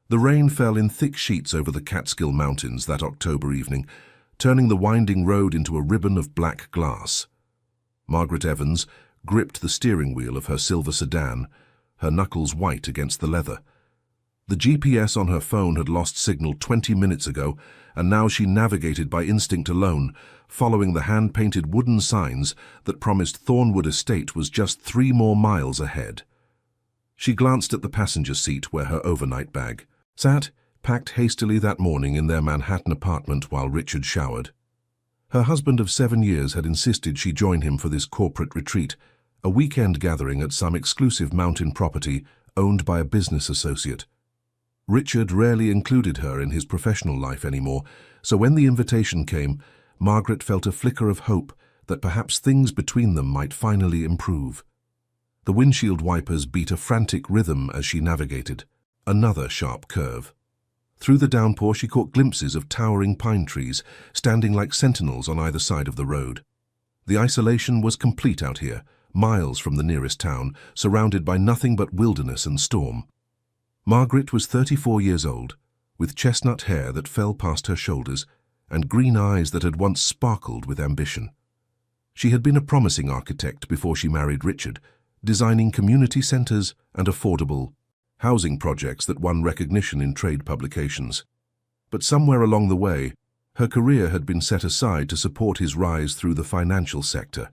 The rain fell in thick sheets over the Catskill Mountains that October evening, turning the winding road into a ribbon of black glass. Margaret Evans gripped the steering wheel of her silver sedan, her knuckles white against the leather. The GPS on her phone had lost signal 20 minutes ago, and now she navigated by instinct alone, following the hand-painted wooden signs that promised Thornwood Estate was just 3 more miles ahead. She glanced at the passenger seat where her overnight bag sat, packed hastily that morning in their Manhattan apartment while Richard showered. Her husband of 7 years had insisted she join him for this corporate retreat, a weekend gathering at some exclusive mountain property owned by a business associate. Richard rarely included her in his professional life anymore, so when the invitation came, Margaret felt a flicker of hope that perhaps things between them might finally improve. The windshield wipers beat a frantic rhythm as she navigated. Another sharp curve. Through the downpour she caught glimpses of towering pine trees, standing like sentinels on either side of the road. The isolation was complete out here, miles from the nearest town, surrounded by nothing but wilderness and storm. Margaret was 34 years old, with chestnut hair that fell past her shoulders and green eyes that had once sparkled with ambition. She had been a promising architect before she married Richard, designing community centers and affordable housing projects that won recognition in trade publications. But somewhere along the way, her career had been set aside to support his rise through the financial sector,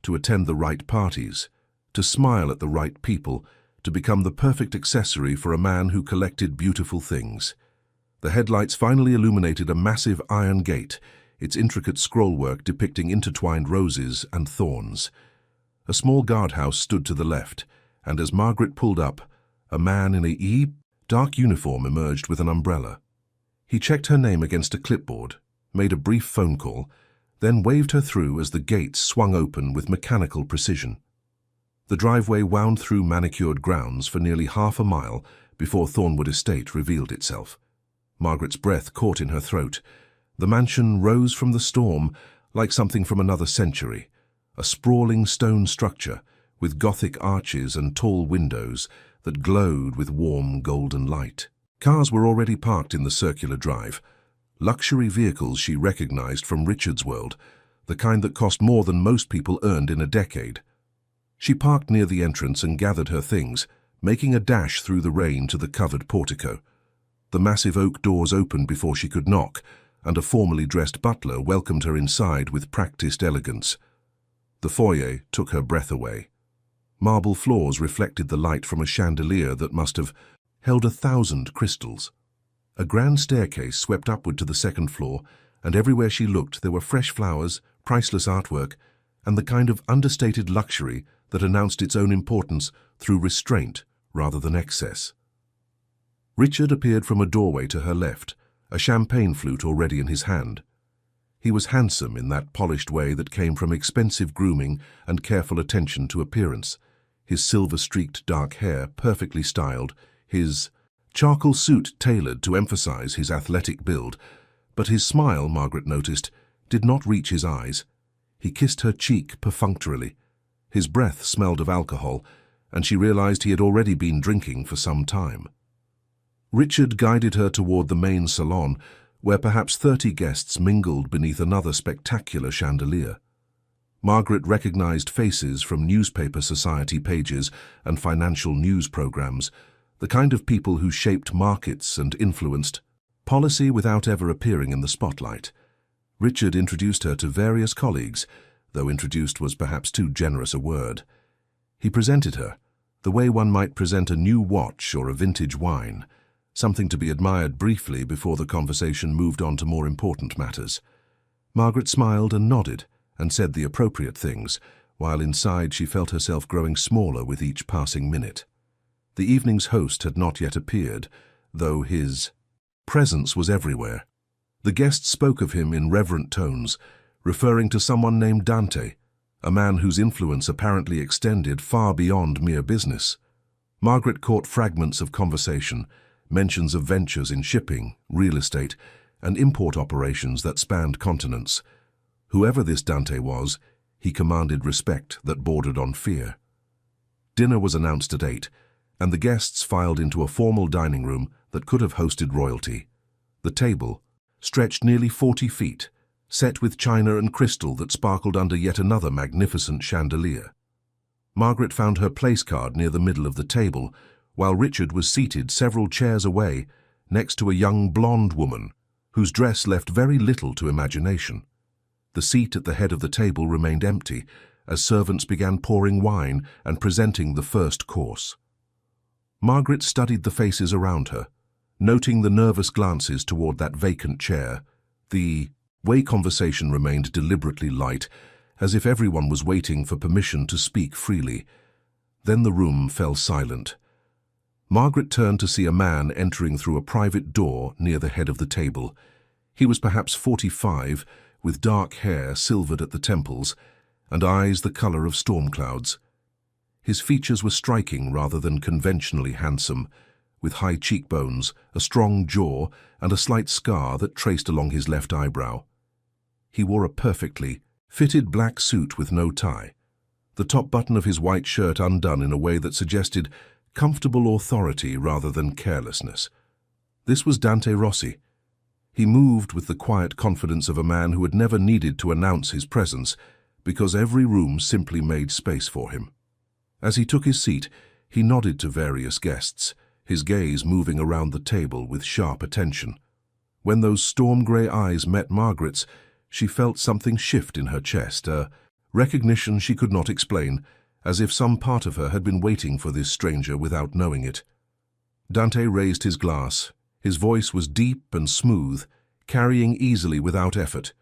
to attend the right parties, to smile at the right people, to become the perfect accessory for a man who collected beautiful things. The headlights finally illuminated a massive iron gate, its intricate scrollwork depicting intertwined roses and thorns. A small guardhouse stood to the left, and as Margaret pulled up, a man in a dark uniform emerged with an umbrella. He checked her name against a clipboard, made a brief phone call, then waved her through as the gates swung open with mechanical precision. The driveway wound through manicured grounds for nearly half a mile before Thornwood Estate revealed itself. Margaret's breath caught in her throat. The mansion rose from the storm like something from another century, a sprawling stone structure with Gothic arches and tall windows that glowed with warm golden light. Cars were already parked in the circular drive, luxury vehicles she recognized from Richard's world, the kind that cost more than most people earned in a decade. She parked near the entrance and gathered her things, making a dash through the rain to the covered portico. The massive oak doors opened before she could knock, and a formally dressed butler welcomed her inside with practiced elegance. The foyer took her breath away. Marble floors reflected the light from a chandelier that must have held 1,000 crystals. A grand staircase swept upward to the second floor, and everywhere she looked there were fresh flowers, priceless artwork, and the kind of understated luxury that announced its own importance through restraint rather than excess. Richard appeared from a doorway to her left, a champagne flute already in his hand. He was handsome in that polished way that came from expensive grooming and careful attention to appearance, his silver-streaked dark hair perfectly styled, his charcoal suit tailored to emphasize his athletic build, but his smile, Margaret noticed, did not reach his eyes. He kissed her cheek perfunctorily. His breath smelled of alcohol, and she realized he had already been drinking for some time. Richard guided her toward the main salon, where perhaps 30 guests mingled beneath another spectacular chandelier. Margaret recognized faces from newspaper society pages and financial news programs, the kind of people who shaped markets and influenced policy without ever appearing in the spotlight. Richard introduced her to various colleagues, though introduced was perhaps too generous a word. He presented her, the way one might present a new watch or a vintage wine, something to be admired briefly before the conversation moved on to more important matters. Margaret smiled and nodded, and said the appropriate things, while inside she felt herself growing smaller with each passing minute. The evening's host had not yet appeared, though his presence was everywhere. The guests spoke of him in reverent tones, referring to someone named Dante, a man whose influence apparently extended far beyond mere business. Margaret caught fragments of conversation, mentions of ventures in shipping, real estate, and import operations that spanned continents. Whoever this Dante was, he commanded respect that bordered on fear. Dinner was announced at 8, and the guests filed into a formal dining room that could have hosted royalty. The table stretched nearly 40 feet, set with china and crystal that sparkled under yet another magnificent chandelier. Margaret found her place card near the middle of the table, while Richard was seated several chairs away, next to a young blonde woman, whose dress left very little to imagination. The seat at the head of the table remained empty, as servants began pouring wine and presenting the first course. Margaret studied the faces around her, noting the nervous glances toward that vacant chair. The way conversation remained deliberately light, as if everyone was waiting for permission to speak freely. Then the room fell silent. Margaret turned to see a man entering through a private door near the head of the table. He was perhaps 45, with dark hair silvered at the temples, and eyes the color of storm clouds. His features were striking rather than conventionally handsome, with high cheekbones, a strong jaw, and a slight scar that traced along his left eyebrow. He wore a perfectly fitted black suit with no tie, the top button of his white shirt undone in a way that suggested comfortable authority rather than carelessness. This was Dante Rossi. He moved with the quiet confidence of a man who had never needed to announce his presence, because every room simply made space for him. As he took his seat, he nodded to various guests, his gaze moving around the table with sharp attention. When those storm-grey eyes met Margaret's, she felt something shift in her chest, a recognition she could not explain, as if some part of her had been waiting for this stranger without knowing it. Dante raised his glass. His voice was deep and smooth, carrying easily without effort.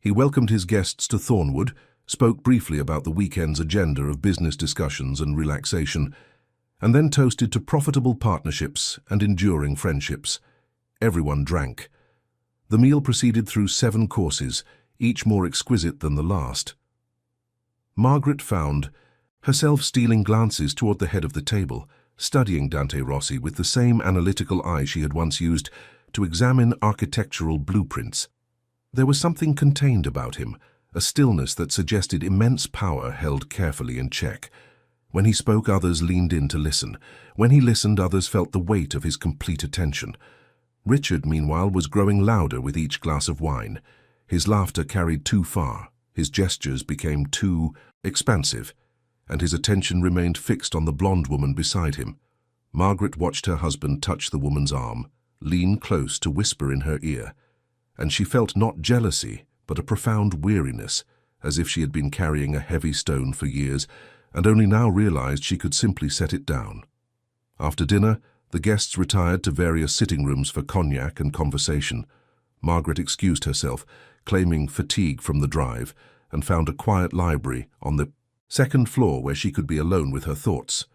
He welcomed his guests to Thornwood, spoke briefly about the weekend's agenda of business discussions and relaxation, and then toasted to profitable partnerships and enduring friendships. Everyone drank. The meal proceeded through 7 courses, each more exquisite than the last. Margaret found herself stealing glances toward the head of the table, studying Dante Rossi with the same analytical eye she had once used to examine architectural blueprints. There was something contained about him, a stillness that suggested immense power held carefully in check. When he spoke, others leaned in to listen. When he listened, others felt the weight of his complete attention. Richard, meanwhile, was growing louder with each glass of wine. His laughter carried too far, his gestures became too expansive, and his attention remained fixed on the blonde woman beside him. Margaret watched her husband touch the woman's arm, lean close to whisper in her ear, and she felt not jealousy, but a profound weariness, as if she had been carrying a heavy stone for years, and only now realized she could simply set it down. After dinner, the guests retired to various sitting rooms for cognac and conversation. Margaret excused herself, claiming fatigue from the drive, and found a quiet library on the second floor where she could be alone with her thoughts.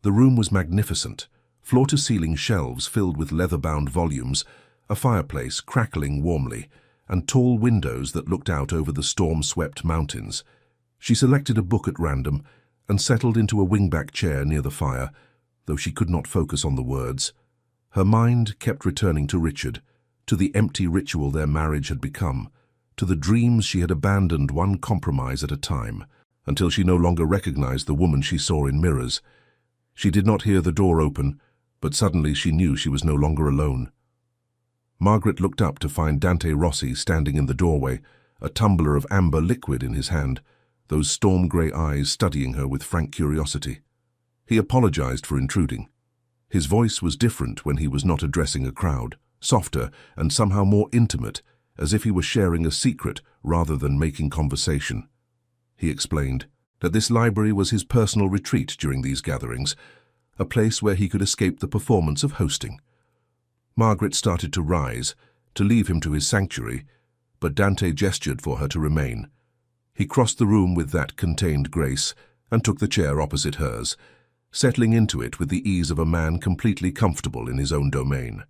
The room was magnificent, floor-to-ceiling shelves filled with leather-bound volumes, a fireplace crackling warmly, and tall windows that looked out over the storm-swept mountains. She selected a book at random and settled into a wingback chair near the fire, though she could not focus on the words. Her mind kept returning to Richard, to the empty ritual their marriage had become, to the dreams she had abandoned one compromise at a time, until she no longer recognized the woman she saw in mirrors. She did not hear the door open, but suddenly she knew she was no longer alone. Margaret looked up to find Dante Rossi standing in the doorway, a tumbler of amber liquid in his hand, those storm-grey eyes studying her with frank curiosity. He apologized for intruding. His voice was different when he was not addressing a crowd, softer and somehow more intimate, as if he were sharing a secret rather than making conversation. He explained that this library was his personal retreat during these gatherings, a place where he could escape the performance of hosting. Margaret started to rise, to leave him to his sanctuary, but Dante gestured for her to remain. He crossed the room with that contained grace and took the chair opposite hers, settling into it with the ease of a man completely comfortable in his own domain.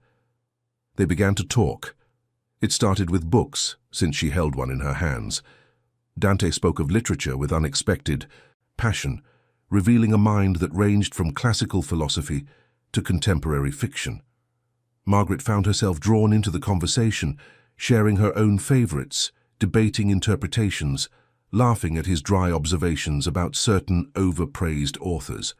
They began to talk. It started with books, since she held one in her hands. Dante spoke of literature with unexpected passion, revealing a mind that ranged from classical philosophy to contemporary fiction. Margaret found herself drawn into the conversation, sharing her own favorites, debating interpretations, laughing at his dry observations about certain overpraised authors.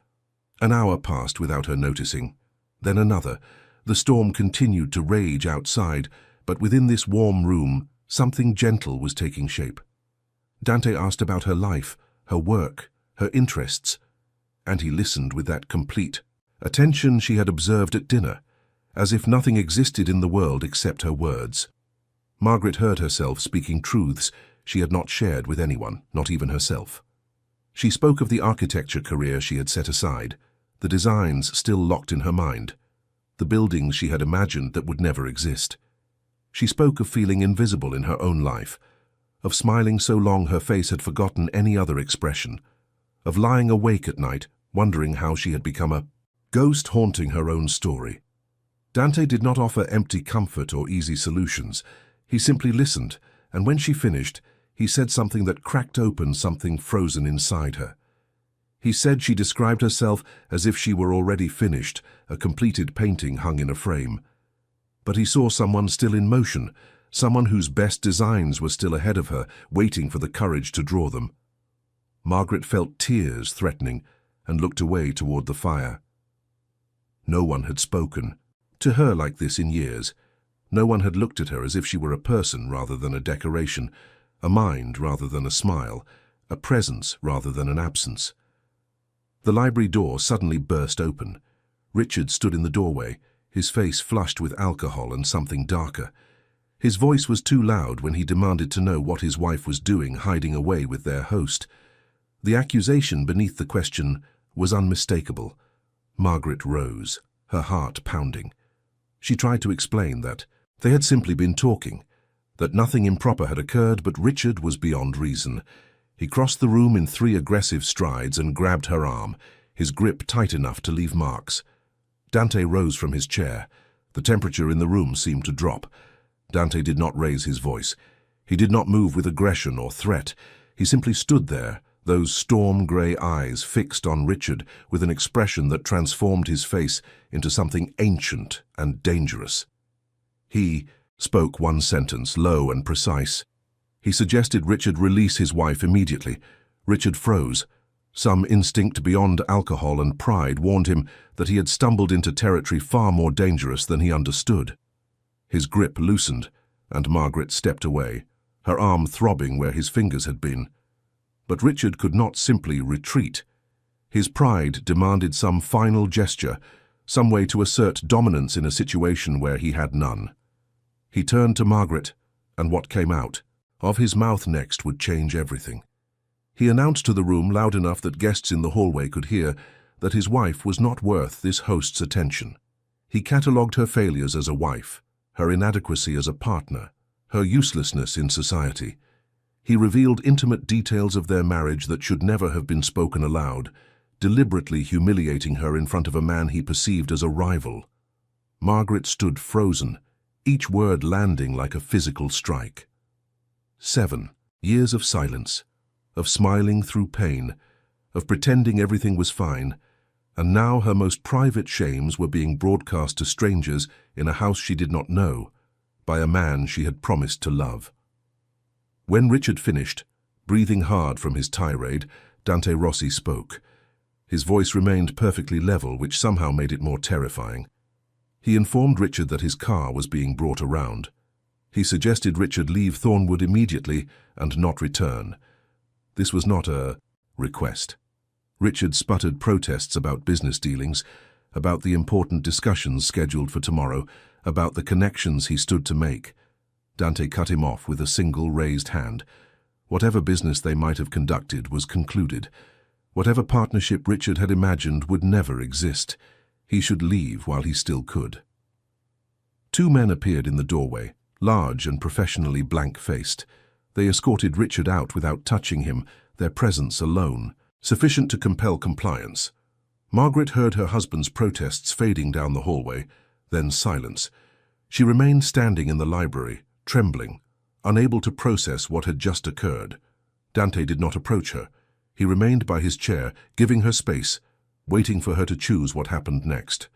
An hour passed without her noticing. Then another. The storm continued to rage outside, but within this warm room, something gentle was taking shape. Dante asked about her life, her work, her interests, and he listened with that complete attention she had observed at dinner, as if nothing existed in the world except her words. Margaret heard herself speaking truths she had not shared with anyone, not even herself. She spoke of the architecture career she had set aside, the designs still locked in her mind, the buildings she had imagined that would never exist. She spoke of feeling invisible in her own life, of smiling so long her face had forgotten any other expression, of lying awake at night, wondering how she had become a ghost haunting her own story. Dante did not offer empty comfort or easy solutions. He simply listened, and when she finished, he said something that cracked open something frozen inside her. He said she described herself as if she were already finished, a completed painting hung in a frame. But he saw someone still in motion, someone whose best designs were still ahead of her, waiting for the courage to draw them. Margaret felt tears threatening and looked away toward the fire. No one had spoken to her like this in years. No one had looked at her as if she were a person rather than a decoration, a mind rather than a smile, a presence rather than an absence. The library door suddenly burst open. Richard stood in the doorway, his face flushed with alcohol and something darker. His voice was too loud when he demanded to know what his wife was doing hiding away with their host. The accusation beneath the question was unmistakable. Margaret rose, her heart pounding. She tried to explain that they had simply been talking, that nothing improper had occurred, but Richard was beyond reason. He crossed the room in 3 aggressive strides and grabbed her arm, his grip tight enough to leave marks. Dante rose from his chair. The temperature in the room seemed to drop. Dante did not raise his voice. He did not move with aggression or threat. He simply stood there, those storm-grey eyes fixed on Richard with an expression that transformed his face into something ancient and dangerous. He spoke one sentence, low and precise. He suggested Richard release his wife immediately. Richard froze. Some instinct beyond alcohol and pride warned him that he had stumbled into territory far more dangerous than he understood. His grip loosened, and Margaret stepped away, her arm throbbing where his fingers had been. But Richard could not simply retreat. His pride demanded some final gesture, some way to assert dominance in a situation where he had none. He turned to Margaret, and what came out of his mouth next would change everything. He announced to the room loud enough that guests in the hallway could hear that his wife was not worth this host's attention. He catalogued her failures as a wife, her inadequacy as a partner, her uselessness in society. He revealed intimate details of their marriage that should never have been spoken aloud, deliberately humiliating her in front of a man he perceived as a rival. Margaret stood frozen, each word landing like a physical strike. 7 years of silence, of smiling through pain, of pretending everything was fine, and now her most private shames were being broadcast to strangers in a house she did not know, by a man she had promised to love. When Richard finished, breathing hard from his tirade, Dante Rossi spoke. His voice remained perfectly level, which somehow made it more terrifying. He informed Richard that his car was being brought around. He suggested Richard leave Thornwood immediately and not return. This was not a request. Richard sputtered protests about business dealings, about the important discussions scheduled for tomorrow, about the connections he stood to make. Dante cut him off with a single raised hand. Whatever business they might have conducted was concluded. Whatever partnership Richard had imagined would never exist. He should leave while he still could. 2 men appeared in the doorway, large and professionally blank-faced. They escorted Richard out without touching him, their presence alone, sufficient to compel compliance. Margaret heard her husband's protests fading down the hallway, then silence. She remained standing in the library, trembling, unable to process what had just occurred. Dante did not approach her. He remained by his chair, giving her space, waiting for her to choose what happened next.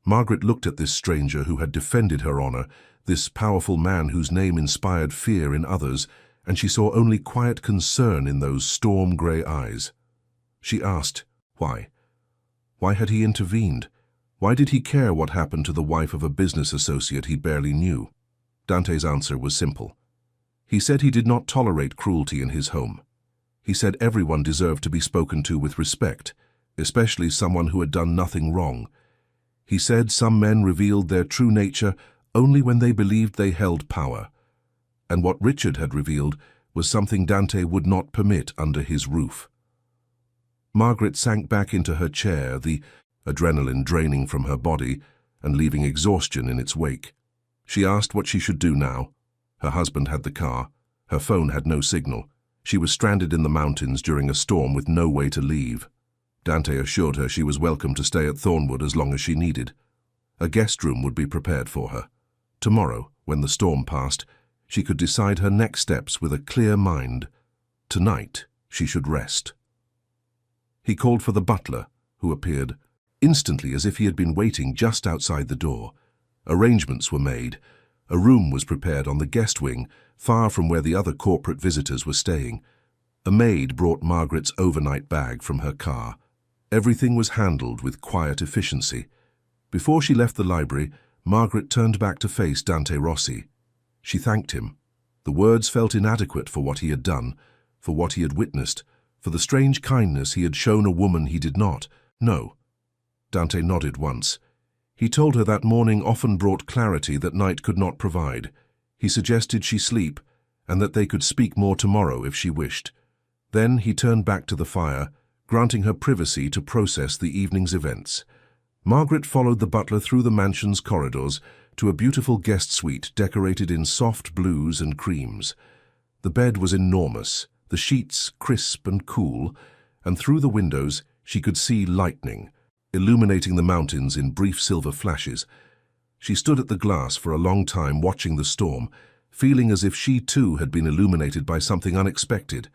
Margaret looked at this stranger who had defended her honor, this powerful man whose name inspired fear in others, and she saw only quiet concern in those storm-grey eyes. She asked, "Why? Why had he intervened? Why did he care what happened to the wife of a business associate he barely knew? Dante's answer was simple. He said he did not tolerate cruelty in his home. He said everyone deserved to be spoken to with respect, especially someone who had done nothing wrong. He said some men revealed their true nature only when they believed they held power. And what Richard had revealed was something Dante would not permit under his roof. Margaret sank back into her chair, the adrenaline draining from her body and leaving exhaustion in its wake. She asked what she should do now. Her husband had the car. Her phone had no signal. She was stranded in the mountains during a storm with no way to leave. Dante assured her she was welcome to stay at Thornwood as long as she needed. A guest room would be prepared for her. Tomorrow, when the storm passed, she could decide her next steps with a clear mind. Tonight, she should rest. He called for the butler, who appeared instantly as if he had been waiting just outside the door. Arrangements were made. A room was prepared on the guest wing, far from where the other corporate visitors were staying. A maid brought Margaret's overnight bag from her car. Everything was handled with quiet efficiency. Before she left the library, Margaret turned back to face Dante Rossi. She thanked him. The words felt inadequate for what he had done, for what he had witnessed, for the strange kindness he had shown a woman he did not know. Dante nodded once. He told her that morning often brought clarity that night could not provide. He suggested she sleep, and that they could speak more tomorrow if she wished. Then he turned back to the fire, granting her privacy to process the evening's events. Margaret followed the butler through the mansion's corridors to a beautiful guest suite decorated in soft blues and creams. The bed was enormous, the sheets crisp and cool, and through the windows she could see lightning, illuminating the mountains in brief silver flashes. She stood at the glass for a long time watching the storm, feeling as if she too had been illuminated by something unexpected.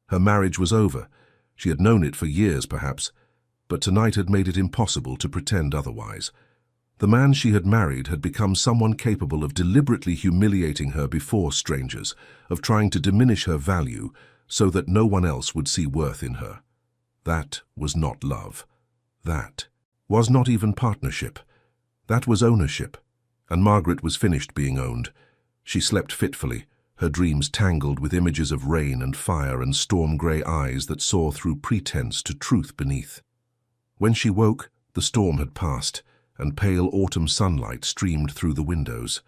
Her marriage was over. She had known it for years, perhaps, but tonight had made it impossible to pretend otherwise. The man she had married had become someone capable of deliberately humiliating her before strangers, of trying to diminish her value so that no one else would see worth in her. That was not love. That was not even partnership. That was ownership, and Margaret was finished being owned. She slept fitfully, her dreams tangled with images of rain and fire and storm-grey eyes that saw through pretense to truth beneath. When she woke, the storm had passed, and pale autumn sunlight streamed through the windows.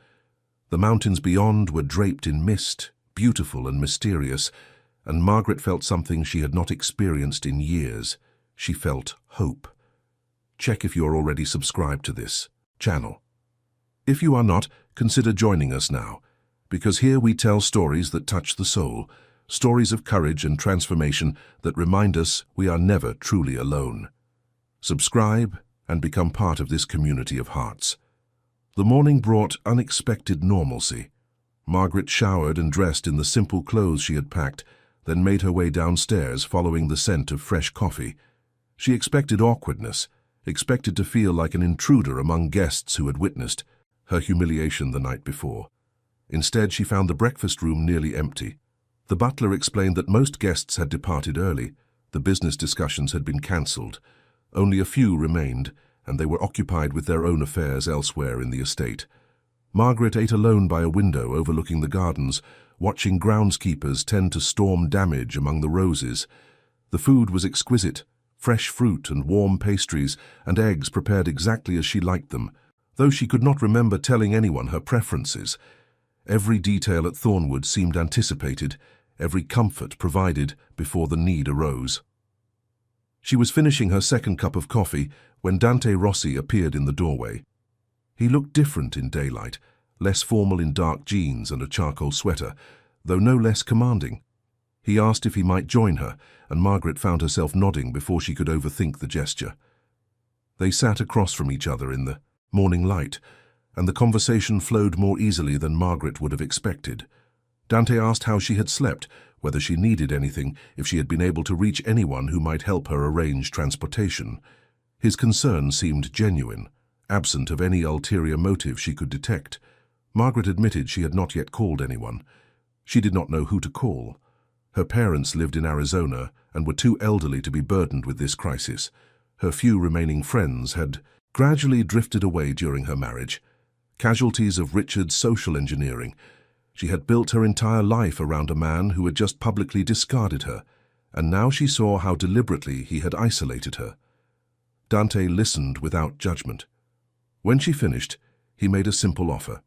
The mountains beyond were draped in mist, beautiful and mysterious, and Margaret felt something she had not experienced in years. She felt hope. Check if you're already subscribed to this channel. If you are not, consider joining us now, because here we tell stories that touch the soul, stories of courage and transformation that remind us we are never truly alone. Subscribe and become part of this community of hearts. The morning brought unexpected normalcy. Margaret showered and dressed in the simple clothes she had packed, then made her way downstairs following the scent of fresh coffee. She expected awkwardness, expected to feel like an intruder among guests who had witnessed her humiliation the night before. Instead, she found the breakfast room nearly empty. The butler explained that most guests had departed early. The business discussions had been cancelled. Only a few remained, and they were occupied with their own affairs elsewhere in the estate. Margaret ate alone by a window overlooking the gardens, watching groundskeepers tend to storm damage among the roses. The food was exquisite. Fresh fruit and warm pastries and eggs prepared exactly as she liked them, though she could not remember telling anyone her preferences. Every detail at Thornwood seemed anticipated, every comfort provided before the need arose. She was finishing her second cup of coffee when Dante Rossi appeared in the doorway. He looked different in daylight, less formal in dark jeans and a charcoal sweater, though no less commanding. He asked if he might join her, and Margaret found herself nodding before she could overthink the gesture. They sat across from each other in the morning light, and the conversation flowed more easily than Margaret would have expected. Dante asked how she had slept, whether she needed anything, if she had been able to reach anyone who might help her arrange transportation. His concern seemed genuine, absent of any ulterior motive she could detect. Margaret admitted she had not yet called anyone. She did not know who to call. Her parents lived in Arizona and were too elderly to be burdened with this crisis. Her few remaining friends had gradually drifted away during her marriage, casualties of Richard's social engineering. She had built her entire life around a man who had just publicly discarded her, and now she saw how deliberately he had isolated her. Dante listened without judgment. When she finished, he made a simple offer.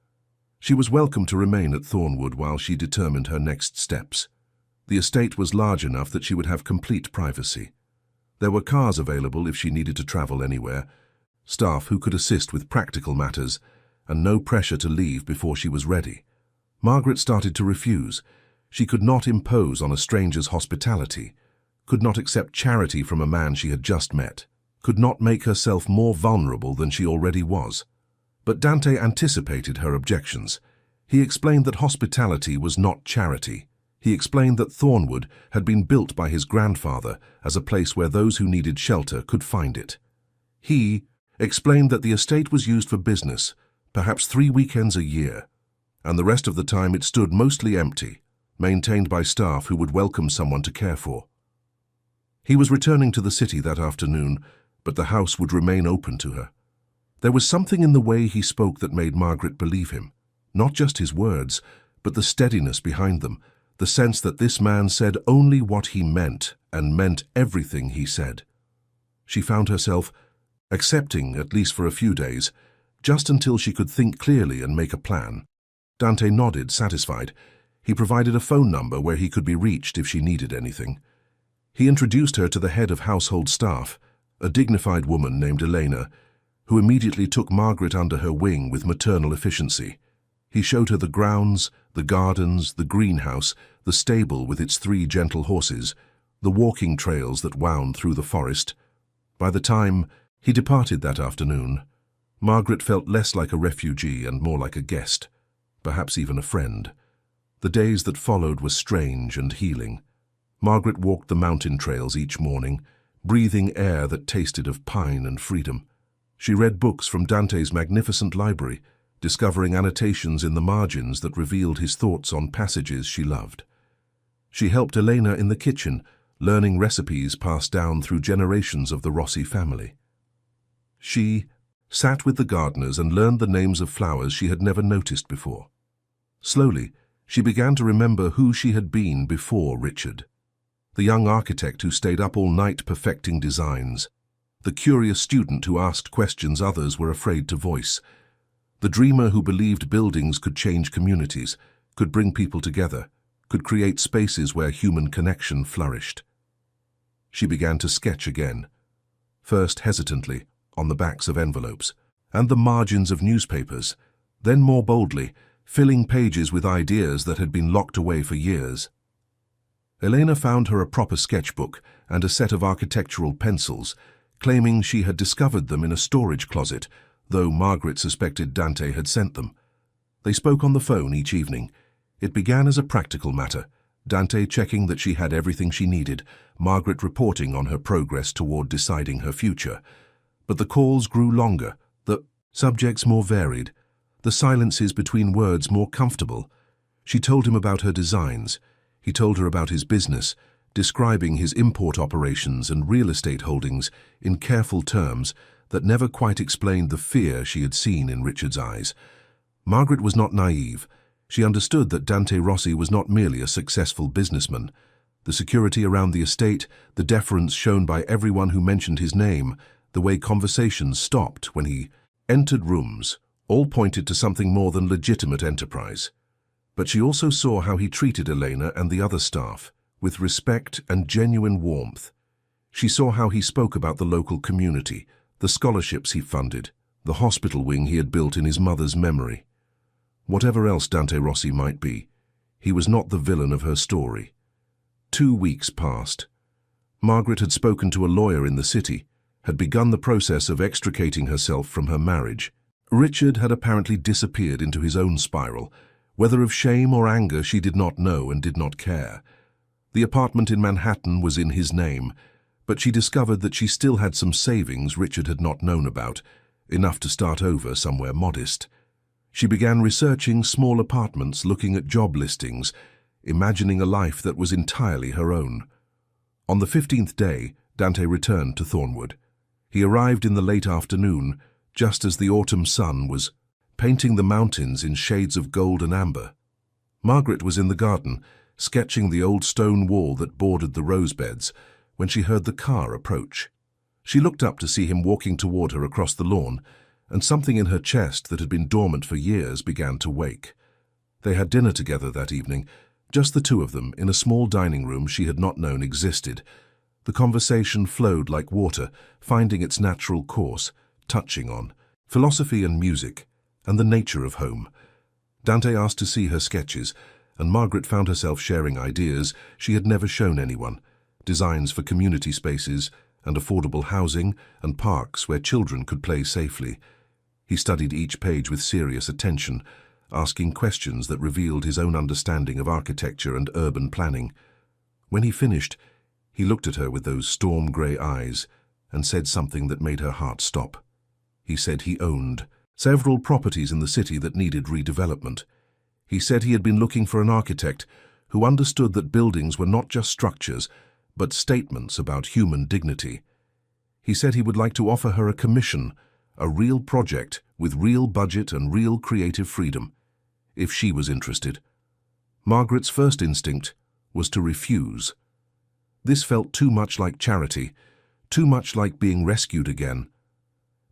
She was welcome to remain at Thornwood while she determined her next steps. The estate was large enough that she would have complete privacy. There were cars available if she needed to travel anywhere, staff who could assist with practical matters, and no pressure to leave before she was ready. Margaret started to refuse. She could not impose on a stranger's hospitality, could not accept charity from a man she had just met, could not make herself more vulnerable than she already was. But Dante anticipated her objections. He explained that hospitality was not charity. He explained that Thornwood had been built by his grandfather as a place where those who needed shelter could find it. He explained that the estate was used for business, perhaps 3 weekends a year, and the rest of the time it stood mostly empty, maintained by staff who would welcome someone to care for. He was returning to the city that afternoon, but the house would remain open to her. There was something in the way he spoke that made Margaret believe him, not just his words, but the steadiness behind them, the sense that this man said only what he meant and meant everything he said. She found herself accepting, at least for a few days, just until she could think clearly and make a plan. Dante nodded, satisfied. He provided a phone number where he could be reached if she needed anything. He introduced her to the head of household staff, a dignified woman named Elena, who immediately took Margaret under her wing with maternal efficiency. He showed her the grounds, the gardens, the greenhouse, the stable with its 3 gentle horses, the walking trails that wound through the forest. By the time he departed that afternoon, Margaret felt less like a refugee and more like a guest, perhaps even a friend. The days that followed were strange and healing. Margaret walked the mountain trails each morning, breathing air that tasted of pine and freedom. She read books from Dante's magnificent library, discovering annotations in the margins that revealed his thoughts on passages she loved. She helped Elena in the kitchen, learning recipes passed down through generations of the Rossi family. She sat with the gardeners and learned the names of flowers she had never noticed before. Slowly, she began to remember who she had been before Richard. The young architect who stayed up all night perfecting designs, the curious student who asked questions others were afraid to voice, the dreamer who believed buildings could change communities, could bring people together, could create spaces where human connection flourished. She began to sketch again, first hesitantly, on the backs of envelopes, and the margins of newspapers, then more boldly, filling pages with ideas that had been locked away for years. Elena found her a proper sketchbook and a set of architectural pencils, claiming she had discovered them in a storage closet, though Margaret suspected Dante had sent them. They spoke on the phone each evening. It began as a practical matter, Dante checking that she had everything she needed, Margaret reporting on her progress toward deciding her future. But the calls grew longer, the subjects more varied, the silences between words more comfortable. She told him about her designs. He told her about his business, describing his import operations and real estate holdings in careful terms that never quite explained the fear she had seen in Richard's eyes. Margaret was not naive. She understood that Dante Rossi was not merely a successful businessman. The security around the estate, the deference shown by everyone who mentioned his name, the way conversations stopped when he entered rooms, all pointed to something more than legitimate enterprise. But she also saw how he treated Elena and the other staff, with respect and genuine warmth. She saw how he spoke about the local community, the scholarships he funded, the hospital wing he had built in his mother's memory. Whatever else Dante Rossi might be, he was not the villain of her story. 2 weeks passed. Margaret had spoken to a lawyer in the city, had begun the process of extricating herself from her marriage. Richard had apparently disappeared into his own spiral. Whether of shame or anger she did not know and did not care. The apartment in Manhattan was in his name, but she discovered that she still had some savings Richard had not known about, enough to start over somewhere modest. She began researching small apartments, looking at job listings, imagining a life that was entirely her own. On the 15th day, Dante returned to Thornwood. He arrived in the late afternoon, just as the autumn sun was painting the mountains in shades of gold and amber. Margaret was in the garden, sketching the old stone wall that bordered the rose beds, when she heard the car approach. She looked up to see him walking toward her across the lawn, and something in her chest that had been dormant for years began to wake. They had dinner together that evening, just the two of them, in a small dining room she had not known existed. The conversation flowed like water, finding its natural course, touching on philosophy and music, and the nature of home. Dante asked to see her sketches, and Margaret found herself sharing ideas she had never shown anyone, designs for community spaces and affordable housing and parks where children could play safely. He studied each page with serious attention, asking questions that revealed his own understanding of architecture and urban planning. When he finished, he looked at her with those storm-grey eyes and said something that made her heart stop. He said he owned several properties in the city that needed redevelopment. He said he had been looking for an architect who understood that buildings were not just structures, but statements about human dignity. He said he would like to offer her a commission, a real project with real budget and real creative freedom, if she was interested. Margaret's first instinct was to refuse. This felt too much like charity, too much like being rescued again.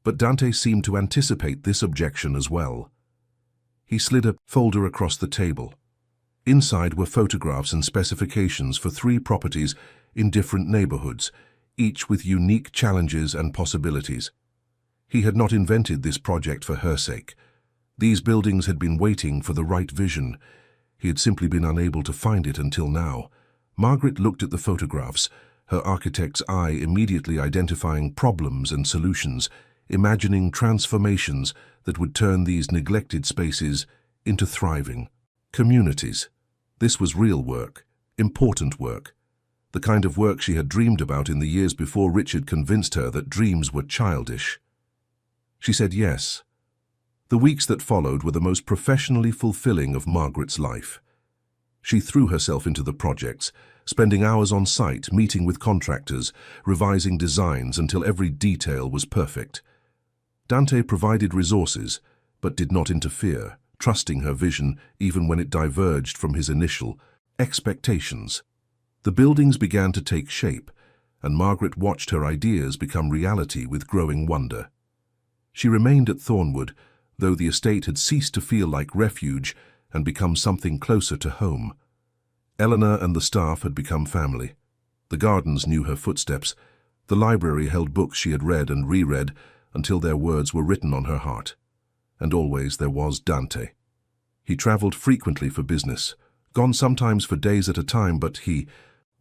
But Dante seemed to anticipate this objection as well. He slid a folder across the table. Inside were photographs and specifications for 3 properties in different neighborhoods, each with unique challenges and possibilities. He had not invented this project for her sake. These buildings had been waiting for the right vision. He had simply been unable to find it until now. Margaret looked at the photographs, her architect's eye immediately identifying problems and solutions, imagining transformations that would turn these neglected spaces into thriving communities. This was real work, important work, the kind of work she had dreamed about in the years before Richard convinced her that dreams were childish. She said yes. The weeks that followed were the most professionally fulfilling of Margaret's life. She threw herself into the projects, spending hours on site, meeting with contractors, revising designs until every detail was perfect. Dante provided resources, but did not interfere, trusting her vision even when it diverged from his initial expectations. The buildings began to take shape, and Margaret watched her ideas become reality with growing wonder. She remained at Thornwood, though the estate had ceased to feel like refuge and become something closer to home. Eleanor and the staff had become family. The gardens knew her footsteps. The library held books she had read and reread until their words were written on her heart. And always there was Dante. He traveled frequently for business, gone sometimes for days at a time, but he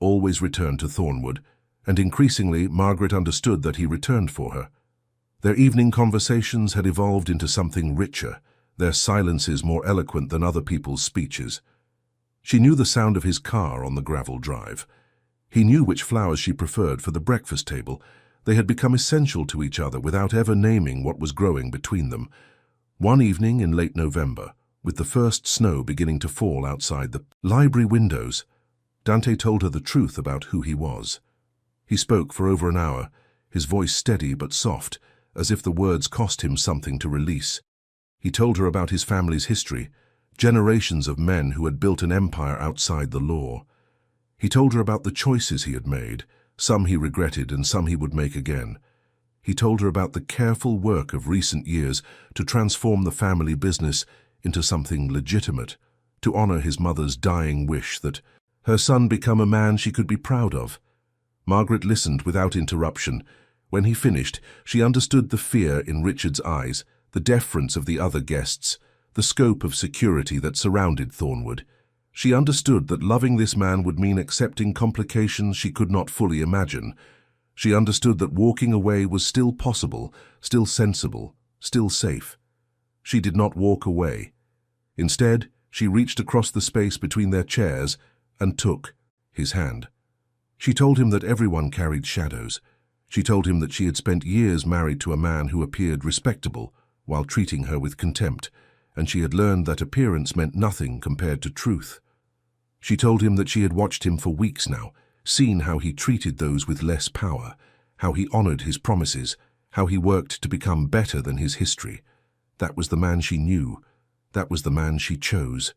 always returned to Thornwood, and increasingly Margaret understood that he returned for her. Their evening conversations had evolved into something richer, their silences more eloquent than other people's speeches. She knew the sound of his car on the gravel drive. He knew which flowers she preferred for the breakfast table. They had become essential to each other without ever naming what was growing between them. One evening in late November, with the first snow beginning to fall outside the library windows, Dante told her the truth about who he was. He spoke for over an hour, his voice steady but soft, as if the words cost him something to release. He told her about his family's history, generations of men who had built an empire outside the law. He told her about the choices he had made, some he regretted and some he would make again. He told her about the careful work of recent years to transform the family business into something legitimate, to honor his mother's dying wish that her son become a man she could be proud of. Margaret listened without interruption. When he finished, she understood the fear in Richard's eyes, the deference of the other guests, the scope of security that surrounded Thornwood. She understood that loving this man would mean accepting complications she could not fully imagine. She understood that walking away was still possible, still sensible, still safe. She did not walk away. Instead, she reached across the space between their chairs and took his hand. She told him that everyone carried shadows. She told him that she had spent years married to a man who appeared respectable while treating her with contempt, and she had learned that appearance meant nothing compared to truth. She told him that she had watched him for weeks now, seen how he treated those with less power, how he honored his promises, how he worked to become better than his history. That was the man she knew. That was the man she chose.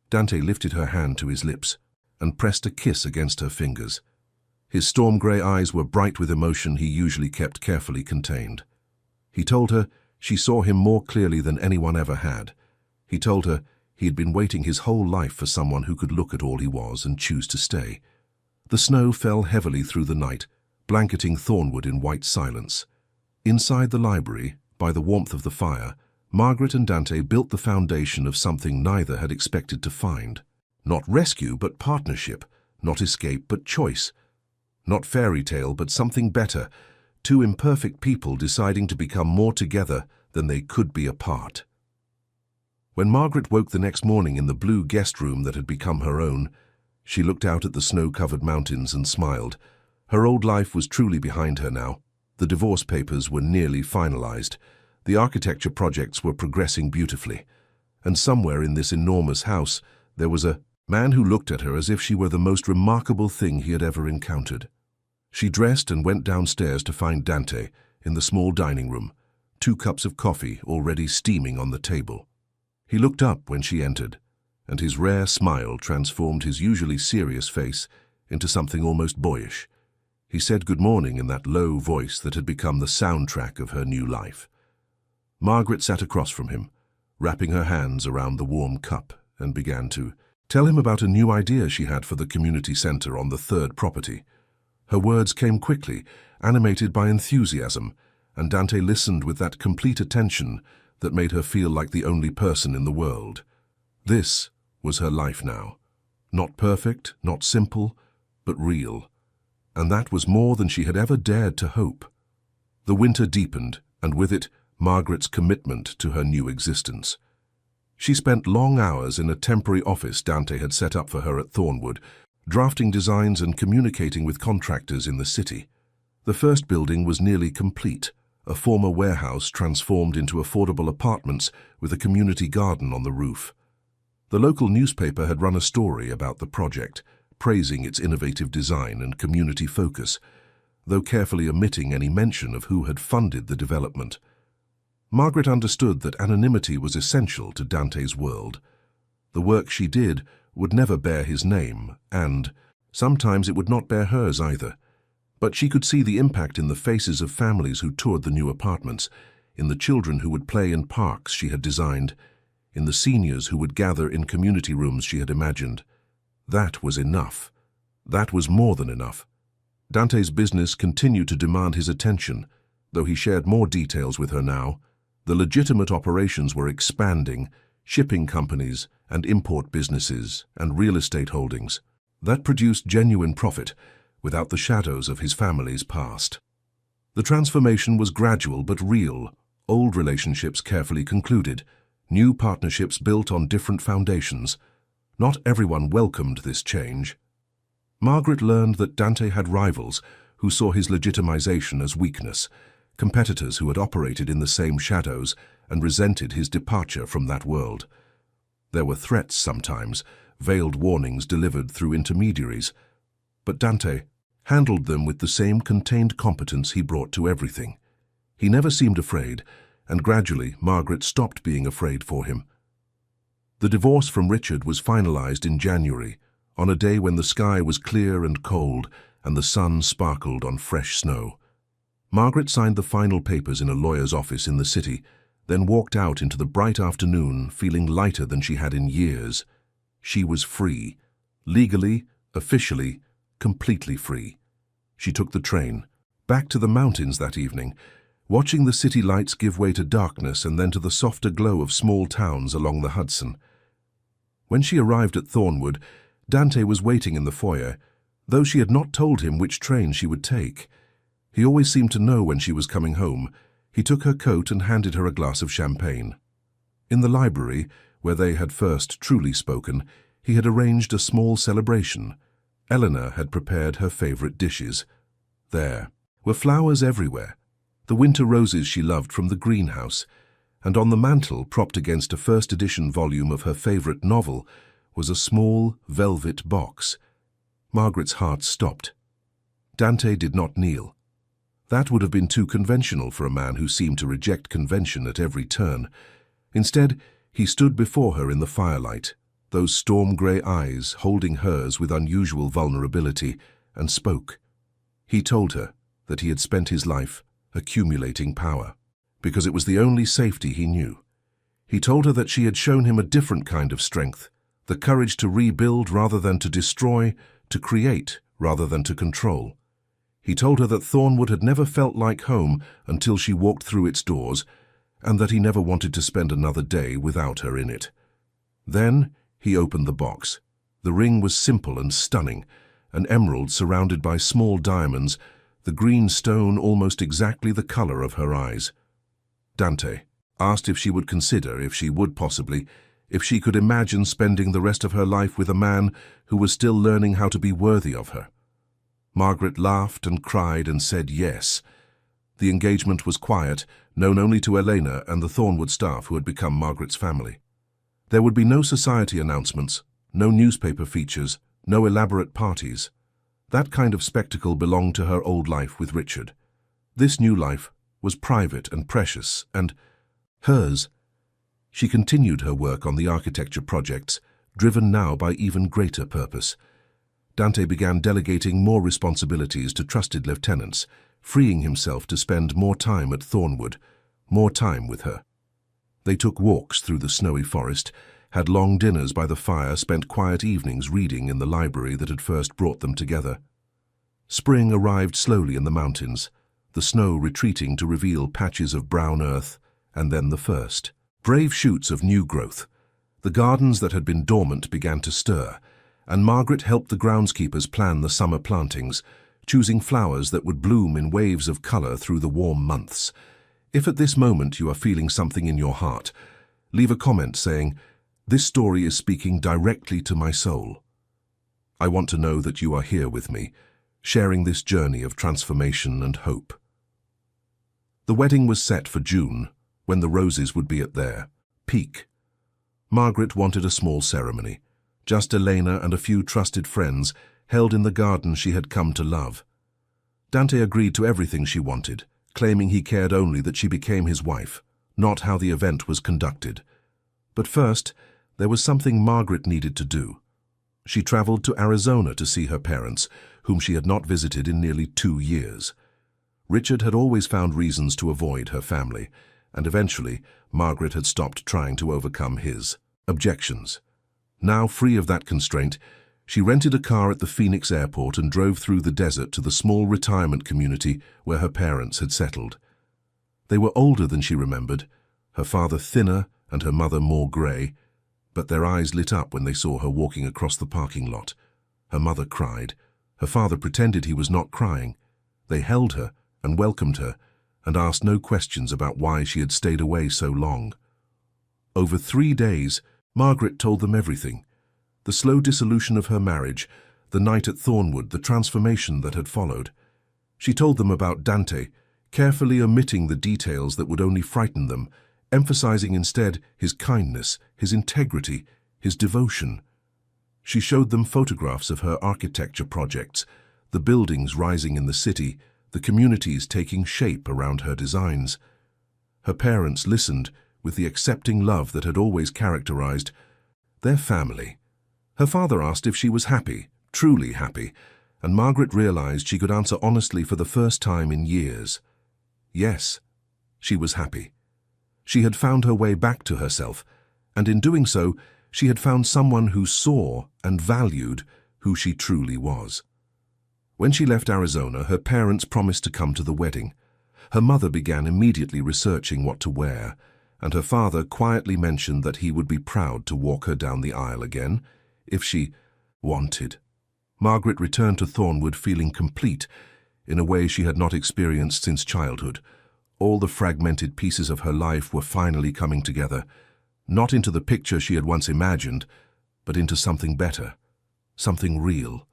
Dante lifted her hand to his lips and pressed a kiss against her fingers. His storm-grey eyes were bright with emotion he usually kept carefully contained. He told her she saw him more clearly than anyone ever had. He told her he had been waiting his whole life for someone who could look at all he was and choose to stay. The snow fell heavily through the night, blanketing Thornwood in white silence. Inside the library, by the warmth of the fire, Margaret and Dante built the foundation of something neither had expected to find. Not rescue, but partnership. Not escape, but choice. Not fairy tale, but something better. Two imperfect people deciding to become more together than they could be apart. When Margaret woke the next morning in the blue guest room that had become her own, she looked out at the snow-covered mountains and smiled. Her old life was truly behind her now. The divorce papers were nearly finalized. The architecture projects were progressing beautifully. And somewhere in this enormous house, there was a man who looked at her as if she were the most remarkable thing he had ever encountered. She dressed and went downstairs to find Dante in the small dining room, 2 cups of coffee already steaming on the table. He looked up when she entered, and his rare smile transformed his usually serious face into something almost boyish. He said good morning in that low voice that had become the soundtrack of her new life. Margaret sat across from him, wrapping her hands around the warm cup, and began to tell him about a new idea she had for the community center on the 3rd property. Her words came quickly, animated by enthusiasm, and Dante listened with that complete attention that made her feel like the only person in the world. This was her life now. Not perfect, not simple, but real. And that was more than she had ever dared to hope. The winter deepened, and with it, Margaret's commitment to her new existence. She spent long hours in a temporary office Dante had set up for her at Thornwood, drafting designs and communicating with contractors in the city. The first building was nearly complete, a former warehouse transformed into affordable apartments with a community garden on the roof. The local newspaper had run a story about the project, praising its innovative design and community focus, though carefully omitting any mention of who had funded the development. Margaret understood that anonymity was essential to Dante's world. The work she did would never bear his name, and sometimes it would not bear hers either. But she could see the impact in the faces of families who toured the new apartments, in the children who would play in parks she had designed, in the seniors who would gather in community rooms she had imagined. That was enough. That was more than enough. Dante's business continued to demand his attention, though he shared more details with her now. The legitimate operations were expanding, shipping companies and import businesses and real estate holdings. That produced genuine profit, without the shadows of his family's past. The transformation was gradual but real, old relationships carefully concluded, new partnerships built on different foundations. Not everyone welcomed this change. Margaret learned that Dante had rivals who saw his legitimization as weakness, competitors who had operated in the same shadows and resented his departure from that world. There were threats sometimes, veiled warnings delivered through intermediaries, but Dante handled them with the same contained competence he brought to everything. He never seemed afraid, and gradually Margaret stopped being afraid for him. The divorce from Richard was finalized in January, on a day when the sky was clear and cold and the sun sparkled on fresh snow. Margaret signed the final papers in a lawyer's office in the city, then walked out into the bright afternoon feeling lighter than she had in years. She was free, legally, officially, completely free. She took the train, back to the mountains that evening, watching the city lights give way to darkness and then to the softer glow of small towns along the Hudson. When she arrived at Thornwood, Dante was waiting in the foyer, though she had not told him which train she would take. He always seemed to know when she was coming home. He took her coat and handed her a glass of champagne. In the library, where they had first truly spoken, he had arranged a small celebration. Eleanor had prepared her favorite dishes. There were flowers everywhere, the winter roses she loved from the greenhouse, and on the mantel, propped against a first-edition volume of her favorite novel, was a small velvet box. Margaret's heart stopped. Dante did not kneel. That would have been too conventional for a man who seemed to reject convention at every turn. Instead, he stood before her in the firelight, those storm-grey eyes holding hers with unusual vulnerability, and spoke. He told her that he had spent his life accumulating power, because it was the only safety he knew. He told her that she had shown him a different kind of strength, the courage to rebuild rather than to destroy, to create rather than to control. He told her that Thornwood had never felt like home until she walked through its doors, and that he never wanted to spend another day without her in it. Then he opened the box. The ring was simple and stunning, an emerald surrounded by small diamonds, the green stone almost exactly the color of her eyes. Dante asked if she would consider, if she could imagine spending the rest of her life with a man who was still learning how to be worthy of her. Margaret laughed and cried and said yes. The engagement was quiet, known only to Elena and the Thornwood staff who had become Margaret's family. There would be no society announcements, no newspaper features, no elaborate parties. That kind of spectacle belonged to her old life with Richard. This new life was private and precious, and hers. She continued her work on the architecture projects, driven now by even greater purpose. Dante began delegating more responsibilities to trusted lieutenants, freeing himself to spend more time at Thornwood, more time with her. They took walks through the snowy forest, had long dinners by the fire, spent quiet evenings reading in the library that had first brought them together. Spring arrived slowly in the mountains, the snow retreating to reveal patches of brown earth, and then the first brave shoots of new growth. The gardens that had been dormant began to stir, and Margaret helped the groundskeepers plan the summer plantings, choosing flowers that would bloom in waves of color through the warm months. If at this moment you are feeling something in your heart, leave a comment saying, "This story is speaking directly to my soul." I want to know that you are here with me, sharing this journey of transformation and hope. The wedding was set for June, when the roses would be at their peak. Margaret wanted a small ceremony, just Elena and a few trusted friends, held in the garden she had come to love. Dante agreed to everything she wanted, claiming he cared only that she became his wife, not how the event was conducted. But first, there was something Margaret needed to do. She traveled to Arizona to see her parents, whom she had not visited in nearly 2 years. Richard had always found reasons to avoid her family, and eventually Margaret had stopped trying to overcome his objections. Now free of that constraint, she rented a car at the Phoenix airport and drove through the desert to the small retirement community where her parents had settled. They were older than she remembered, her father thinner and her mother more grey, but their eyes lit up when they saw her walking across the parking lot. Her mother cried. Her father pretended he was not crying. They held her and welcomed her and asked no questions about why she had stayed away so long. Over 3 days, Margaret told them everything. The slow dissolution of her marriage, the night at Thornwood, the transformation that had followed. She told them about Dante, carefully omitting the details that would only frighten them, emphasizing instead his kindness, his integrity, his devotion. She showed them photographs of her architecture projects, the buildings rising in the city, the communities taking shape around her designs. Her parents listened with the accepting love that had always characterized their family. Her father asked if she was happy, truly happy, and Margaret realized she could answer honestly for the first time in years. Yes, she was happy. She had found her way back to herself, and in doing so, she had found someone who saw and valued who she truly was. When she left Arizona, her parents promised to come to the wedding. Her mother began immediately researching what to wear, and her father quietly mentioned that he would be proud to walk her down the aisle again, if she wanted. Margaret returned to Thornwood feeling complete, in a way she had not experienced since childhood. All the fragmented pieces of her life were finally coming together, not into the picture she had once imagined, but into something better, something real.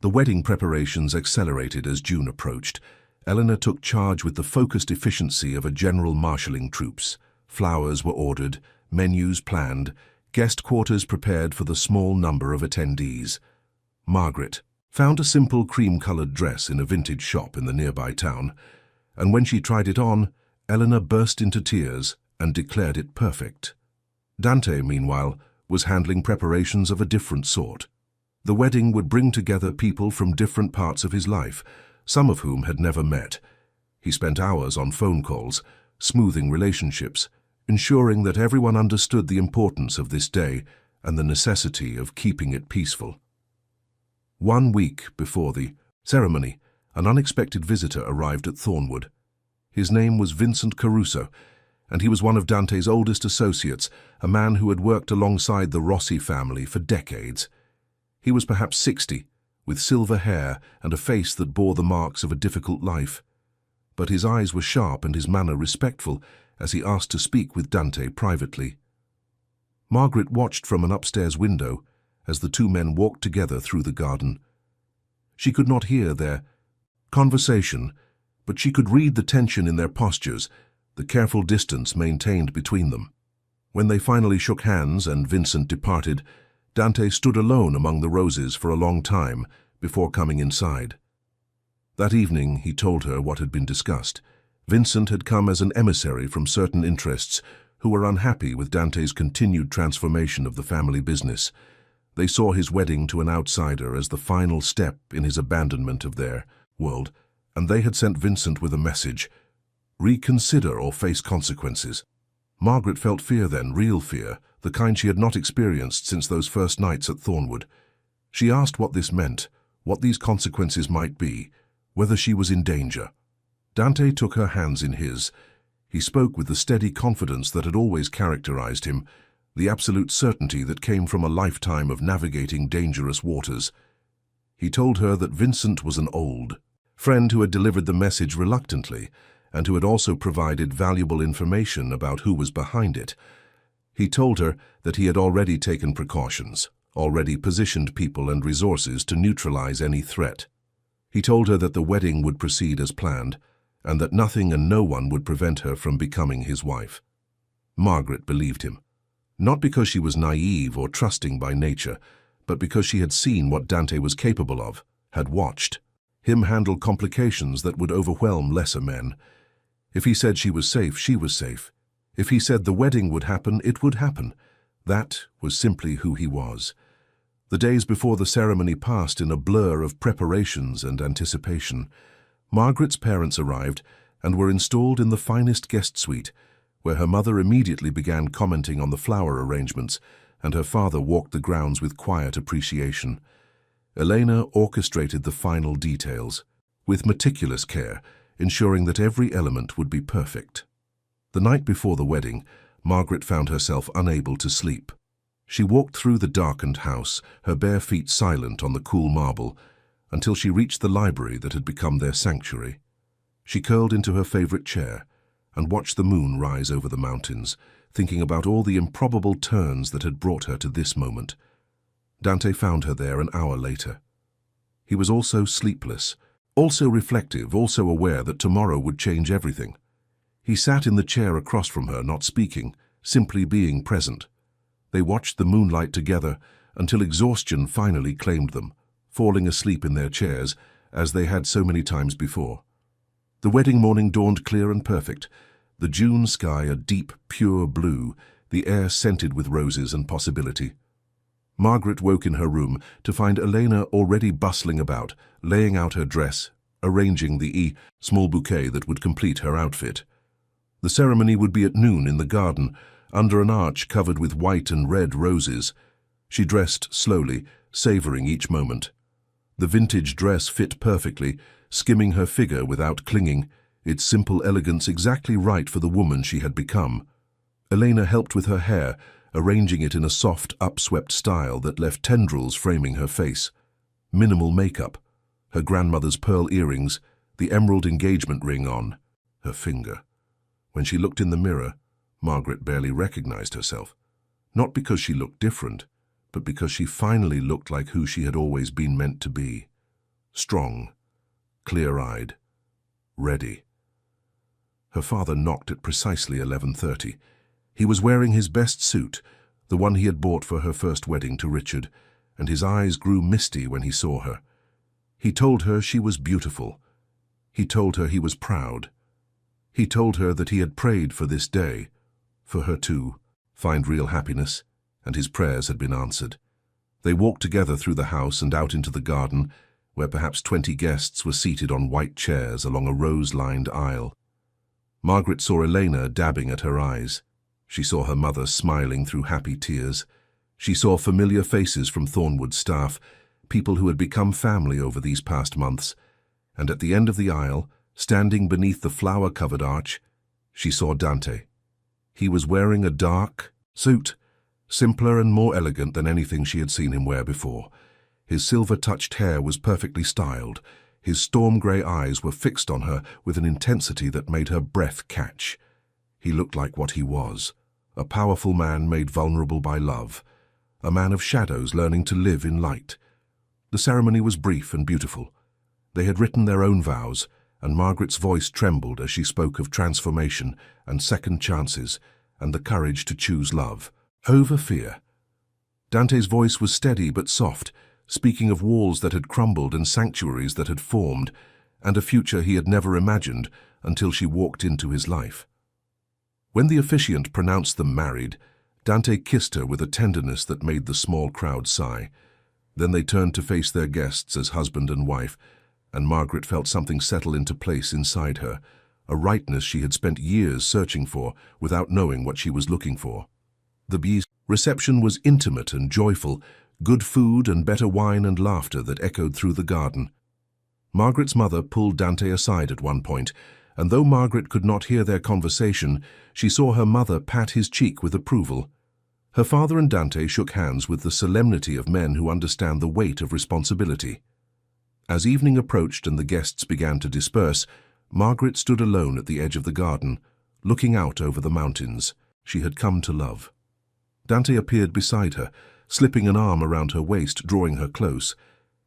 The wedding preparations accelerated as June approached. Eleanor took charge with the focused efficiency of a general marshalling troops. Flowers were ordered, menus planned, guest quarters prepared for the small number of attendees. Margaret, found a simple cream-colored dress in a vintage shop in the nearby town, and when she tried it on, Eleanor burst into tears and declared it perfect. Dante, meanwhile, was handling preparations of a different sort. The wedding would bring together people from different parts of his life, some of whom had never met. He spent hours on phone calls, smoothing relationships, ensuring that everyone understood the importance of this day and the necessity of keeping it peaceful. 1 week before the ceremony, an unexpected visitor arrived at Thornwood. His name was Vincent Caruso, and he was one of Dante's oldest associates, a man who had worked alongside the Rossi family for decades. He was perhaps 60, with silver hair and a face that bore the marks of a difficult life. But his eyes were sharp and his manner respectful as he asked to speak with Dante privately. Margaret watched from an upstairs window as the two men walked together through the garden. She could not hear their conversation, but she could read the tension in their postures, the careful distance maintained between them. When they finally shook hands and Vincent departed, Dante stood alone among the roses for a long time before coming inside. That evening he told her what had been discussed. Vincent had come as an emissary from certain interests who were unhappy with Dante's continued transformation of the family business. They saw his wedding to an outsider as the final step in his abandonment of their world, and they had sent Vincent with a message: reconsider or face consequences. Margaret felt fear then, real fear, the kind she had not experienced since those first nights at Thornwood. She asked what this meant, what these consequences might be, whether she was in danger. Dante took her hands in his. He spoke with the steady confidence that had always characterized him, the absolute certainty that came from a lifetime of navigating dangerous waters. He told her that Vincent was an old friend who had delivered the message reluctantly, and who had also provided valuable information about who was behind it. He told her that he had already taken precautions, already positioned people and resources to neutralize any threat. He told her that the wedding would proceed as planned, and that nothing and no one would prevent her from becoming his wife. Margaret believed him, not because she was naive or trusting by nature, but because she had seen what Dante was capable of, had watched him handle complications that would overwhelm lesser men. If he said she was safe, she was safe. If he said the wedding would happen, it would happen. That was simply who he was. The days before the ceremony passed in a blur of preparations and anticipation. Margaret's parents arrived and were installed in the finest guest suite, where her mother immediately began commenting on the flower arrangements, and her father walked the grounds with quiet appreciation. Elena orchestrated the final details, with meticulous care, ensuring that every element would be perfect. The night before the wedding, Margaret found herself unable to sleep. She walked through the darkened house, her bare feet silent on the cool marble, until she reached the library that had become their sanctuary. She curled into her favorite chair and watched the moon rise over the mountains, thinking about all the improbable turns that had brought her to this moment. Dante found her there an hour later. He was also sleepless, also reflective, also aware that tomorrow would change everything. He sat in the chair across from her, not speaking, simply being present. They watched the moonlight together until exhaustion finally claimed them, falling asleep in their chairs as they had so many times before. The wedding morning dawned clear and perfect, the June sky a deep, pure blue, the air scented with roses and possibility. Margaret woke in her room to find Elena already bustling about, laying out her dress, arranging the small bouquet that would complete her outfit. The ceremony would be at noon in the garden, under an arch covered with white and red roses. She dressed slowly, savoring each moment. The vintage dress fit perfectly, skimming her figure without clinging, its simple elegance exactly right for the woman she had become. Elena helped with her hair, arranging it in a soft, upswept style that left tendrils framing her face. Minimal makeup, her grandmother's pearl earrings, the emerald engagement ring on her finger. When she looked in the mirror, Margaret barely recognized herself. Not because she looked different, but because she finally looked like who she had always been meant to be. Strong, clear-eyed, ready. Her father knocked at precisely 11:30. He was wearing his best suit, the one he had bought for her first wedding to Richard, and his eyes grew misty when he saw her. He told her she was beautiful. He told her he was proud. He told her that he had prayed for this day, for her to find real happiness, and his prayers had been answered. They walked together through the house and out into the garden, where perhaps 20 guests were seated on white chairs along a rose-lined aisle. Margaret saw Elena dabbing at her eyes. She saw her mother smiling through happy tears. She saw familiar faces from Thornwood's staff, people who had become family over these past months, and at the end of the aisle, standing beneath the flower-covered arch, she saw Dante. He was wearing a dark suit, simpler and more elegant than anything she had seen him wear before. His silver-touched hair was perfectly styled. His storm-grey eyes were fixed on her with an intensity that made her breath catch. He looked like what he was, a powerful man made vulnerable by love, a man of shadows learning to live in light. The ceremony was brief and beautiful. They had written their own vows, and Margaret's voice trembled as she spoke of transformation and second chances and the courage to choose love over fear. Dante's voice was steady but soft, speaking of walls that had crumbled and sanctuaries that had formed, and a future he had never imagined until she walked into his life. When the officiant pronounced them married, Dante kissed her with a tenderness that made the small crowd sigh. Then they turned to face their guests as husband and wife, and Margaret felt something settle into place inside her, a rightness she had spent years searching for without knowing what she was looking for. The reception was intimate and joyful, good food and better wine and laughter that echoed through the garden. Margaret's mother pulled Dante aside at one point, and though Margaret could not hear their conversation, she saw her mother pat his cheek with approval. Her father and Dante shook hands with the solemnity of men who understand the weight of responsibility. As evening approached and the guests began to disperse, Margaret stood alone at the edge of the garden, looking out over the mountains she had come to love. Dante appeared beside her, slipping an arm around her waist, drawing her close.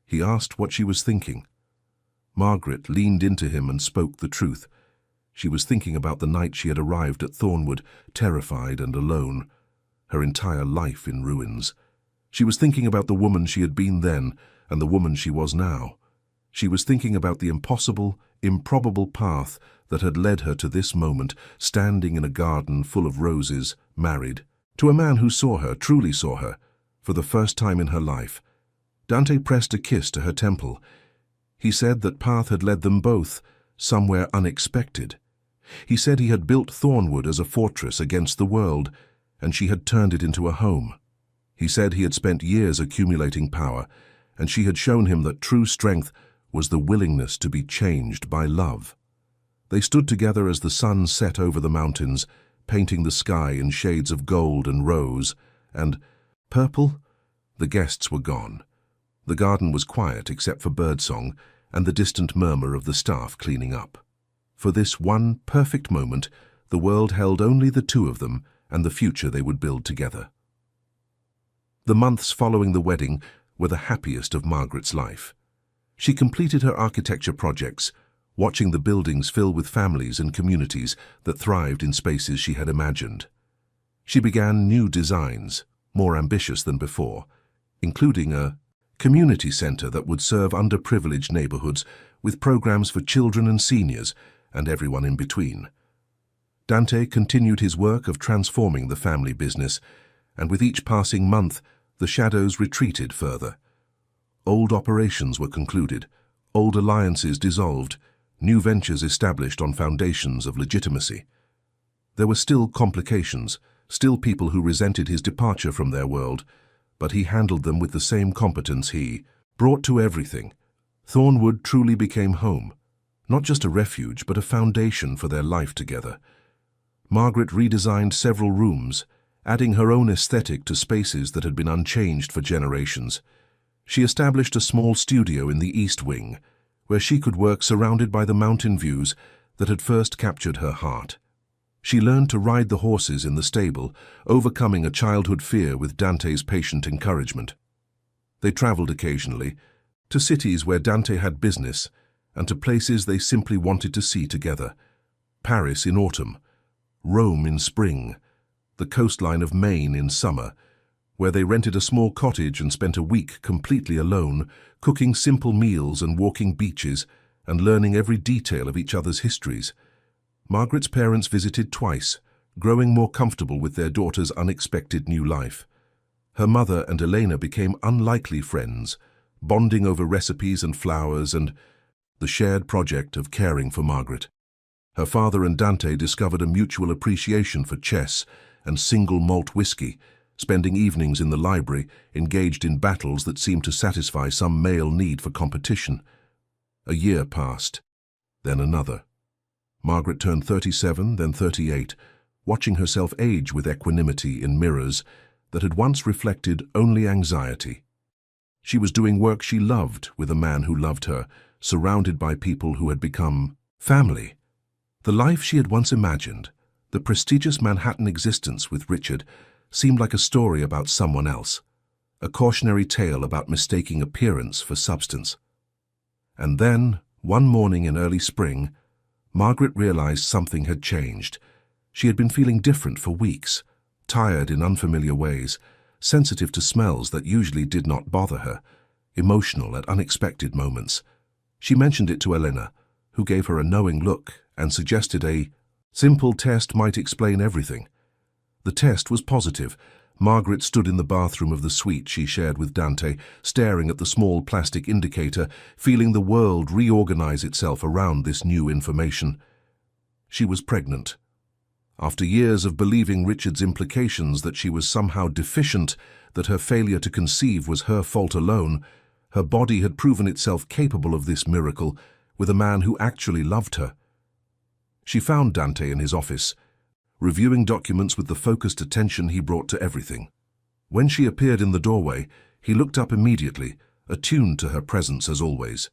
He asked what she was thinking. Margaret leaned into him and spoke the truth. She was thinking about the night she had arrived at Thornwood, terrified and alone, her entire life in ruins. She was thinking about the woman she had been then and the woman she was now. She was thinking about the impossible, improbable path that had led her to this moment, standing in a garden full of roses, married, to a man who saw her, truly saw her, for the first time in her life. Dante pressed a kiss to her temple. He said that path had led them both somewhere unexpected. He said he had built Thornwood as a fortress against the world, and she had turned it into a home. He said he had spent years accumulating power, and she had shown him that true strength was the willingness to be changed by love. They stood together as the sun set over the mountains, painting the sky in shades of gold and rose, and purple. The guests were gone. The garden was quiet except for birdsong and the distant murmur of the staff cleaning up. For this one perfect moment, the world held only the two of them and the future they would build together. The months following the wedding were the happiest of Margaret's life. She completed her architecture projects, watching the buildings fill with families and communities that thrived in spaces she had imagined. She began new designs, more ambitious than before, including a community center that would serve underprivileged neighborhoods with programs for children and seniors and everyone in between. Dante continued his work of transforming the family business, and with each passing month, the shadows retreated further. Old operations were concluded, old alliances dissolved, new ventures established on foundations of legitimacy. There were still complications, still people who resented his departure from their world, but he handled them with the same competence he brought to everything. Thornwood truly became home, not just a refuge, but a foundation for their life together. Margaret redesigned several rooms, adding her own aesthetic to spaces that had been unchanged for generations. She established a small studio in the East Wing, where she could work surrounded by the mountain views that had first captured her heart. She learned to ride the horses in the stable, overcoming a childhood fear with Dante's patient encouragement. They traveled occasionally, to cities where Dante had business, and to places they simply wanted to see together. Paris in autumn, Rome in spring, the coastline of Maine in summer, where they rented a small cottage and spent a week completely alone, cooking simple meals and walking beaches, and learning every detail of each other's histories. Margaret's parents visited twice, growing more comfortable with their daughter's unexpected new life. Her mother and Elena became unlikely friends, bonding over recipes and flowers and the shared project of caring for Margaret. Her father and Dante discovered a mutual appreciation for chess and single malt whiskey, spending evenings in the library, engaged in battles that seemed to satisfy some male need for competition. A year passed, then another. Margaret turned 37, then 38, watching herself age with equanimity in mirrors that had once reflected only anxiety. She was doing work she loved with a man who loved her, surrounded by people who had become family. The life she had once imagined, the prestigious Manhattan existence with Richard, seemed like a story about someone else, a cautionary tale about mistaking appearance for substance. And then, one morning in early spring, Margaret realized something had changed. She had been feeling different for weeks, tired in unfamiliar ways, sensitive to smells that usually did not bother her, emotional at unexpected moments. She mentioned it to Elena, who gave her a knowing look and suggested a simple test might explain everything. The test was positive. Margaret stood in the bathroom of the suite she shared with Dante, staring at the small plastic indicator, feeling the world reorganize itself around this new information. She was pregnant. After years of believing Richard's implications that she was somehow deficient, that her failure to conceive was her fault alone, her body had proven itself capable of this miracle with a man who actually loved her. She found Dante in his office, reviewing documents with the focused attention he brought to everything. When she appeared in the doorway, he looked up immediately, attuned to her presence as always.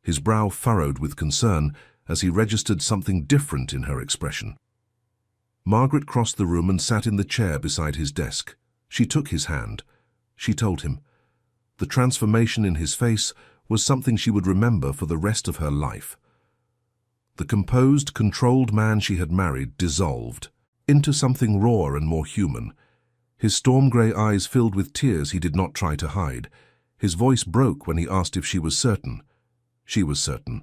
His brow furrowed with concern as he registered something different in her expression. Margaret crossed the room and sat in the chair beside his desk. She took his hand. She told him. The transformation in his face was something she would remember for the rest of her life. The composed, controlled man she had married dissolved into something raw and more human. His storm-grey eyes filled with tears he did not try to hide. His voice broke when he asked if she was certain. She was certain.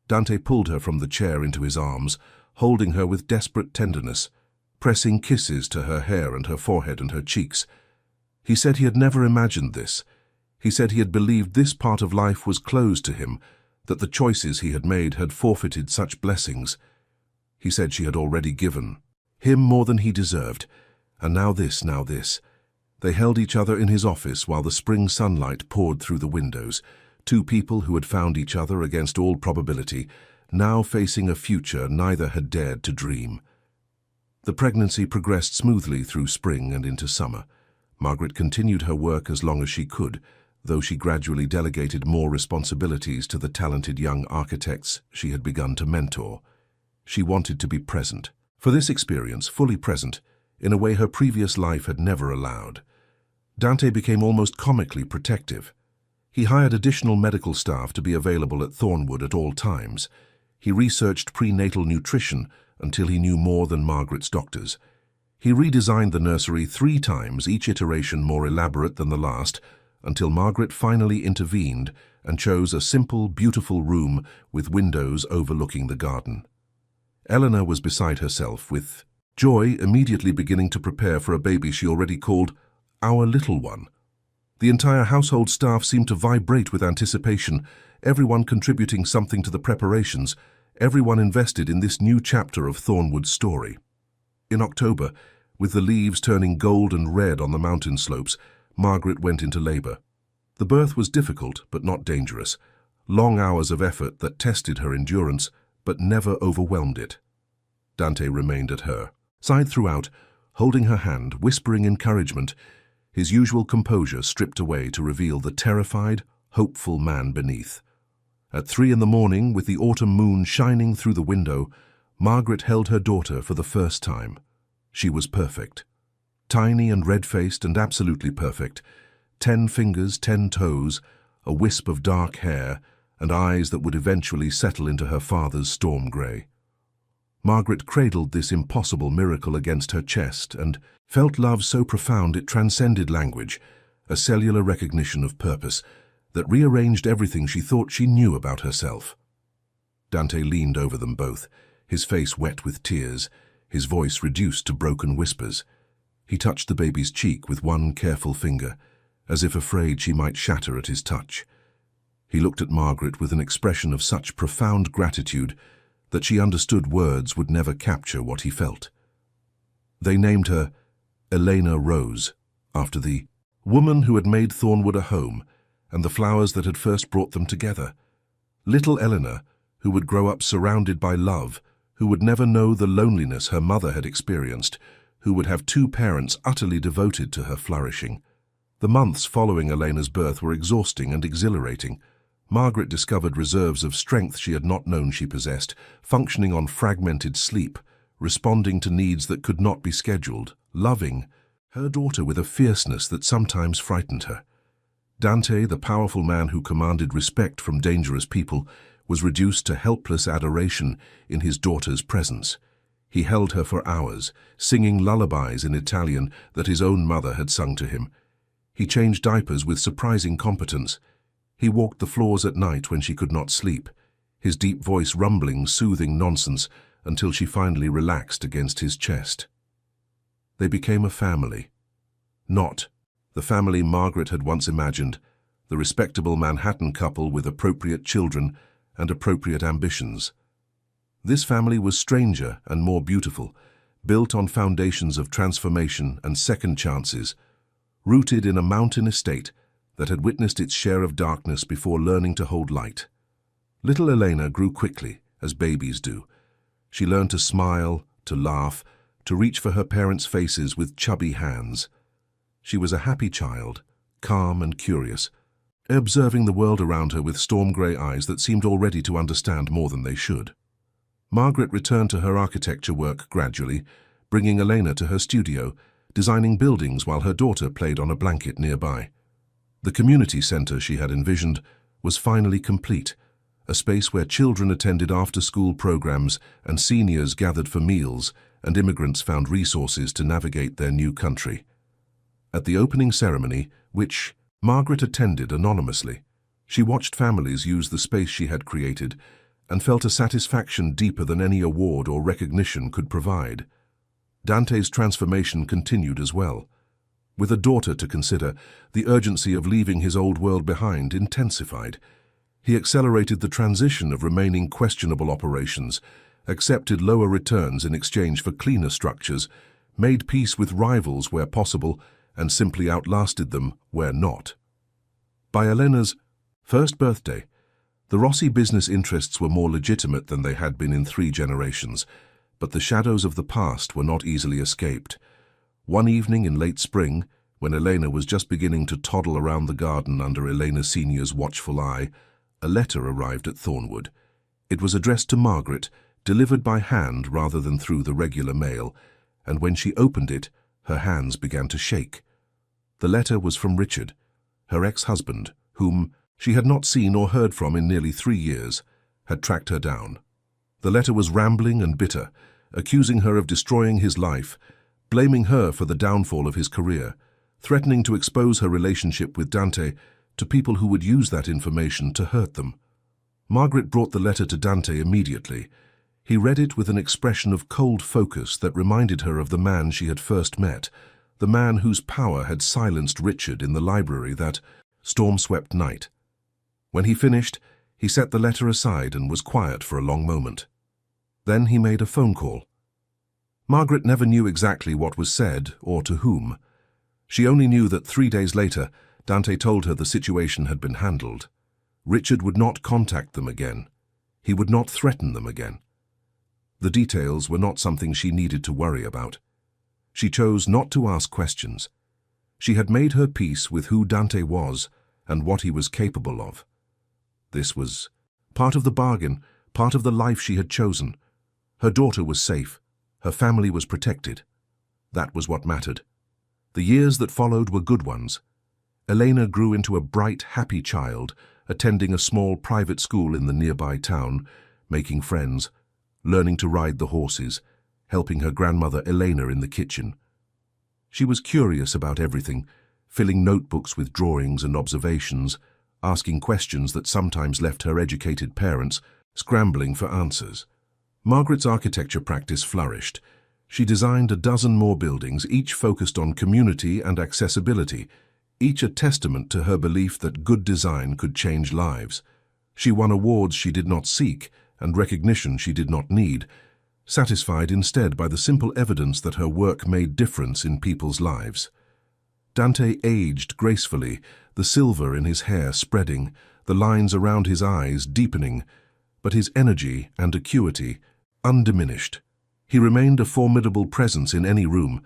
Dante pulled her from the chair into his arms, holding her with desperate tenderness, pressing kisses to her hair and her forehead and her cheeks. He said he had never imagined this. He said he had believed this part of life was closed to him, that the choices he had made had forfeited such blessings. He said she had already given him more than he deserved, and now this, now this. They held each other in his office while the spring sunlight poured through the windows, two people who had found each other against all probability, now facing a future neither had dared to dream. The pregnancy progressed smoothly through spring and into summer. Margaret continued her work as long as she could, though she gradually delegated more responsibilities to the talented young architects she had begun to mentor. She wanted to be present. For this experience, fully present, in a way her previous life had never allowed. Dante became almost comically protective. He hired additional medical staff to be available at Thornwood at all times. He researched prenatal nutrition until he knew more than Margaret's doctors. He redesigned the nursery 3 times, each iteration more elaborate than the last, until Margaret finally intervened and chose a simple, beautiful room with windows overlooking the garden. Eleanor was beside herself, with joy immediately beginning to prepare for a baby she already called our little one. The entire household staff seemed to vibrate with anticipation, everyone contributing something to the preparations, everyone invested in this new chapter of Thornwood's story. In October, with the leaves turning gold and red on the mountain slopes, Margaret went into labor. The birth was difficult but not dangerous, long hours of effort that tested her endurance but never overwhelmed it. Dante remained at her side throughout, holding her hand, whispering encouragement, his usual composure stripped away to reveal the terrified, hopeful man beneath. At 3 in the morning, with the autumn moon shining through the window, Margaret held her daughter for the first time. She was perfect. Tiny and red-faced and absolutely perfect. 10 fingers, 10 toes, a wisp of dark hair, and eyes that would eventually settle into her father's storm grey. Margaret cradled this impossible miracle against her chest and felt love so profound it transcended language, a cellular recognition of purpose that rearranged everything she thought she knew about herself. Dante leaned over them both, his face wet with tears, his voice reduced to broken whispers. He touched the baby's cheek with one careful finger, as if afraid she might shatter at his touch. He looked at Margaret with an expression of such profound gratitude that she understood words would never capture what he felt. They named her Elena Rose, after the woman who had made Thornwood a home and the flowers that had first brought them together. Little Eleanor, who would grow up surrounded by love, who would never know the loneliness her mother had experienced, who would have two parents utterly devoted to her flourishing. The months following Elena's birth were exhausting and exhilarating. Margaret discovered reserves of strength she had not known she possessed, functioning on fragmented sleep, responding to needs that could not be scheduled, loving her daughter with a fierceness that sometimes frightened her. Dante, the powerful man who commanded respect from dangerous people, was reduced to helpless adoration in his daughter's presence. He held her for hours, singing lullabies in Italian that his own mother had sung to him. He changed diapers with surprising competence. He walked the floors at night when she could not sleep, his deep voice rumbling soothing nonsense until she finally relaxed against his chest. They became a family. Not the family Margaret had once imagined, the respectable Manhattan couple with appropriate children and appropriate ambitions. This family was stranger and more beautiful, built on foundations of transformation and second chances, rooted in a mountain estate that had witnessed its share of darkness before learning to hold light. Little Elena grew quickly, as babies do. She learned to smile, to laugh, to reach for her parents' faces with chubby hands. She was a happy child, calm and curious, observing the world around her with storm-grey eyes that seemed already to understand more than they should. Margaret returned to her architecture work gradually, bringing Elena to her studio, designing buildings while her daughter played on a blanket nearby. The community center she had envisioned was finally complete, a space where children attended after-school programs and seniors gathered for meals and immigrants found resources to navigate their new country. At the opening ceremony, which Margaret attended anonymously, she watched families use the space she had created and felt a satisfaction deeper than any award or recognition could provide. Dante's transformation continued as well. With a daughter to consider, the urgency of leaving his old world behind intensified. He accelerated the transition of remaining questionable operations, accepted lower returns in exchange for cleaner structures, made peace with rivals where possible, and simply outlasted them where not. By Elena's first birthday, the Rossi business interests were more legitimate than they had been in 3 generations, but the shadows of the past were not easily escaped. One evening in late spring, when Elena was just beginning to toddle around the garden under Elena Senior's watchful eye, a letter arrived at Thornwood. It was addressed to Margaret, delivered by hand rather than through the regular mail, and when she opened it, her hands began to shake. The letter was from Richard, her ex-husband, whom she had not seen or heard from in nearly 3 years, had tracked her down. The letter was rambling and bitter, accusing her of destroying his life, blaming her for the downfall of his career, threatening to expose her relationship with Dante to people who would use that information to hurt them. Margaret brought the letter to Dante immediately. He read it with an expression of cold focus that reminded her of the man she had first met, the man whose power had silenced Richard in the library that storm-swept night. When he finished, he set the letter aside and was quiet for a long moment. Then he made a phone call. Margaret never knew exactly what was said or to whom. She only knew that 3 days later, Dante told her the situation had been handled. Richard would not contact them again. He would not threaten them again. The details were not something she needed to worry about. She chose not to ask questions. She had made her peace with who Dante was and what he was capable of. This was part of the bargain, part of the life she had chosen. Her daughter was safe. Her family was protected. That was what mattered. The years that followed were good ones. Elena grew into a bright, happy child, attending a small private school in the nearby town, making friends, learning to ride the horses, helping her grandmother Elena in the kitchen. She was curious about everything, filling notebooks with drawings and observations, asking questions that sometimes left her educated parents scrambling for answers. Margaret's architecture practice flourished. She designed a dozen more buildings, each focused on community and accessibility, each a testament to her belief that good design could change lives. She won awards she did not seek and recognition she did not need, satisfied instead by the simple evidence that her work made difference in people's lives. Dante aged gracefully, the silver in his hair spreading, the lines around his eyes deepening, but his energy and acuity undiminished. He remained a formidable presence in any room,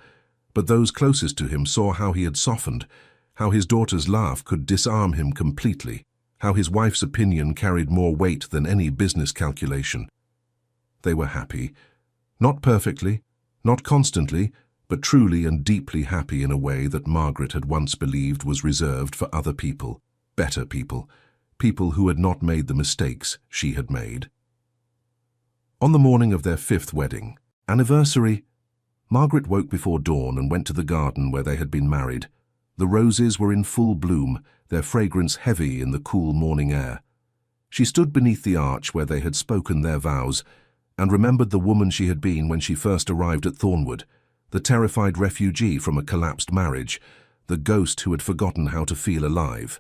but those closest to him saw how he had softened, how his daughter's laugh could disarm him completely, how his wife's opinion carried more weight than any business calculation. They were happy, not perfectly, not constantly, but truly and deeply happy in a way that Margaret had once believed was reserved for other people, better people, people who had not made the mistakes she had made. On the morning of their 5th wedding anniversary, Margaret woke before dawn and went to the garden where they had been married. The roses were in full bloom, their fragrance heavy in the cool morning air. She stood beneath the arch where they had spoken their vows and remembered the woman she had been when she first arrived at Thornwood, the terrified refugee from a collapsed marriage, the ghost who had forgotten how to feel alive.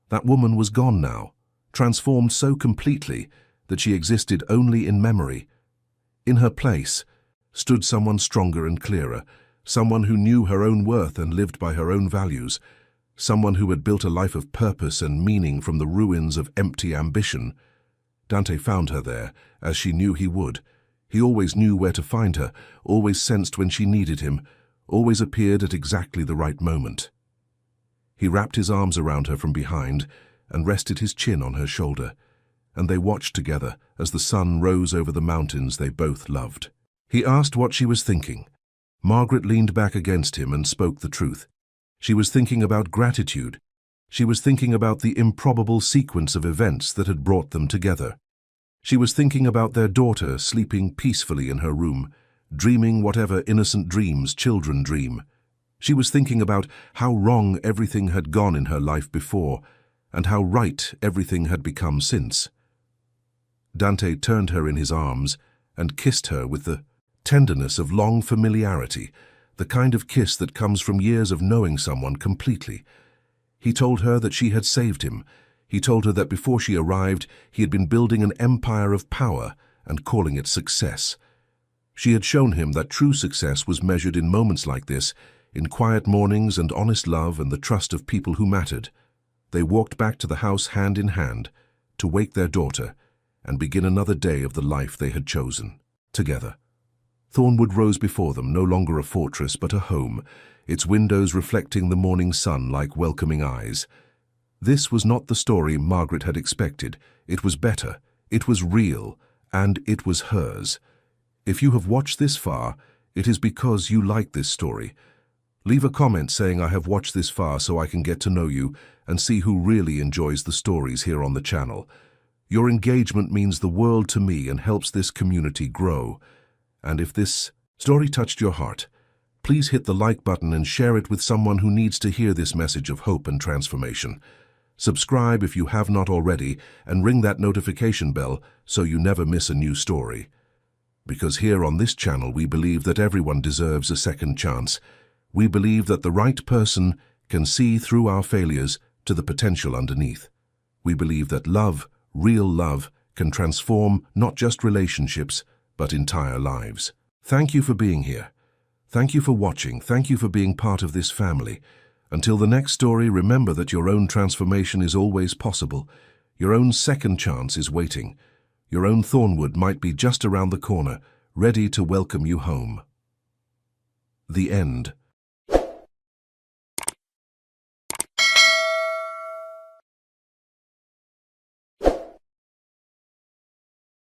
That woman was gone now, transformed so completely that she existed only in memory. In her place stood someone stronger and clearer, someone who knew her own worth and lived by her own values, someone who had built a life of purpose and meaning from the ruins of empty ambition. Dante found her there, as she knew he would. He always knew where to find her, always sensed when she needed him, always appeared at exactly the right moment. He wrapped his arms around her from behind and rested his chin on her shoulder, and they watched together as the sun rose over the mountains they both loved. He asked what she was thinking. Margaret leaned back against him and spoke the truth. She was thinking about gratitude. She was thinking about the improbable sequence of events that had brought them together. She was thinking about their daughter sleeping peacefully in her room, dreaming whatever innocent dreams children dream. She was thinking about how wrong everything had gone in her life before, and how right everything had become since. Dante turned her in his arms and kissed her with the tenderness of long familiarity, the kind of kiss that comes from years of knowing someone completely. He told her that she had saved him. He told her that before she arrived, he had been building an empire of power and calling it success. She had shown him that true success was measured in moments like this, in quiet mornings and honest love and the trust of people who mattered. They walked back to the house hand in hand to wake their daughter and begin another day of the life they had chosen, together. Thornwood rose before them, no longer a fortress but a home, its windows reflecting the morning sun like welcoming eyes. This was not the story Margaret had expected. It was better, it was real, and it was hers. If you have watched this far, it is because you like this story. Leave a comment saying I have watched this far so I can get to know you and see who really enjoys the stories here on the channel. Your engagement means the world to me and helps this community grow. And if this story touched your heart, please hit the like button and share it with someone who needs to hear this message of hope and transformation. Subscribe if you have not already and ring that notification bell so you never miss a new story. Because here on this channel we believe that everyone deserves a second chance. We believe that the right person can see through our failures to the potential underneath. We believe that love, real love, can transform not just relationships, but entire lives. Thank you for being here. Thank you for watching. Thank you for being part of this family. Until the next story, remember that your own transformation is always possible. Your own second chance is waiting. Your own Thornwood might be just around the corner, ready to welcome you home. The end.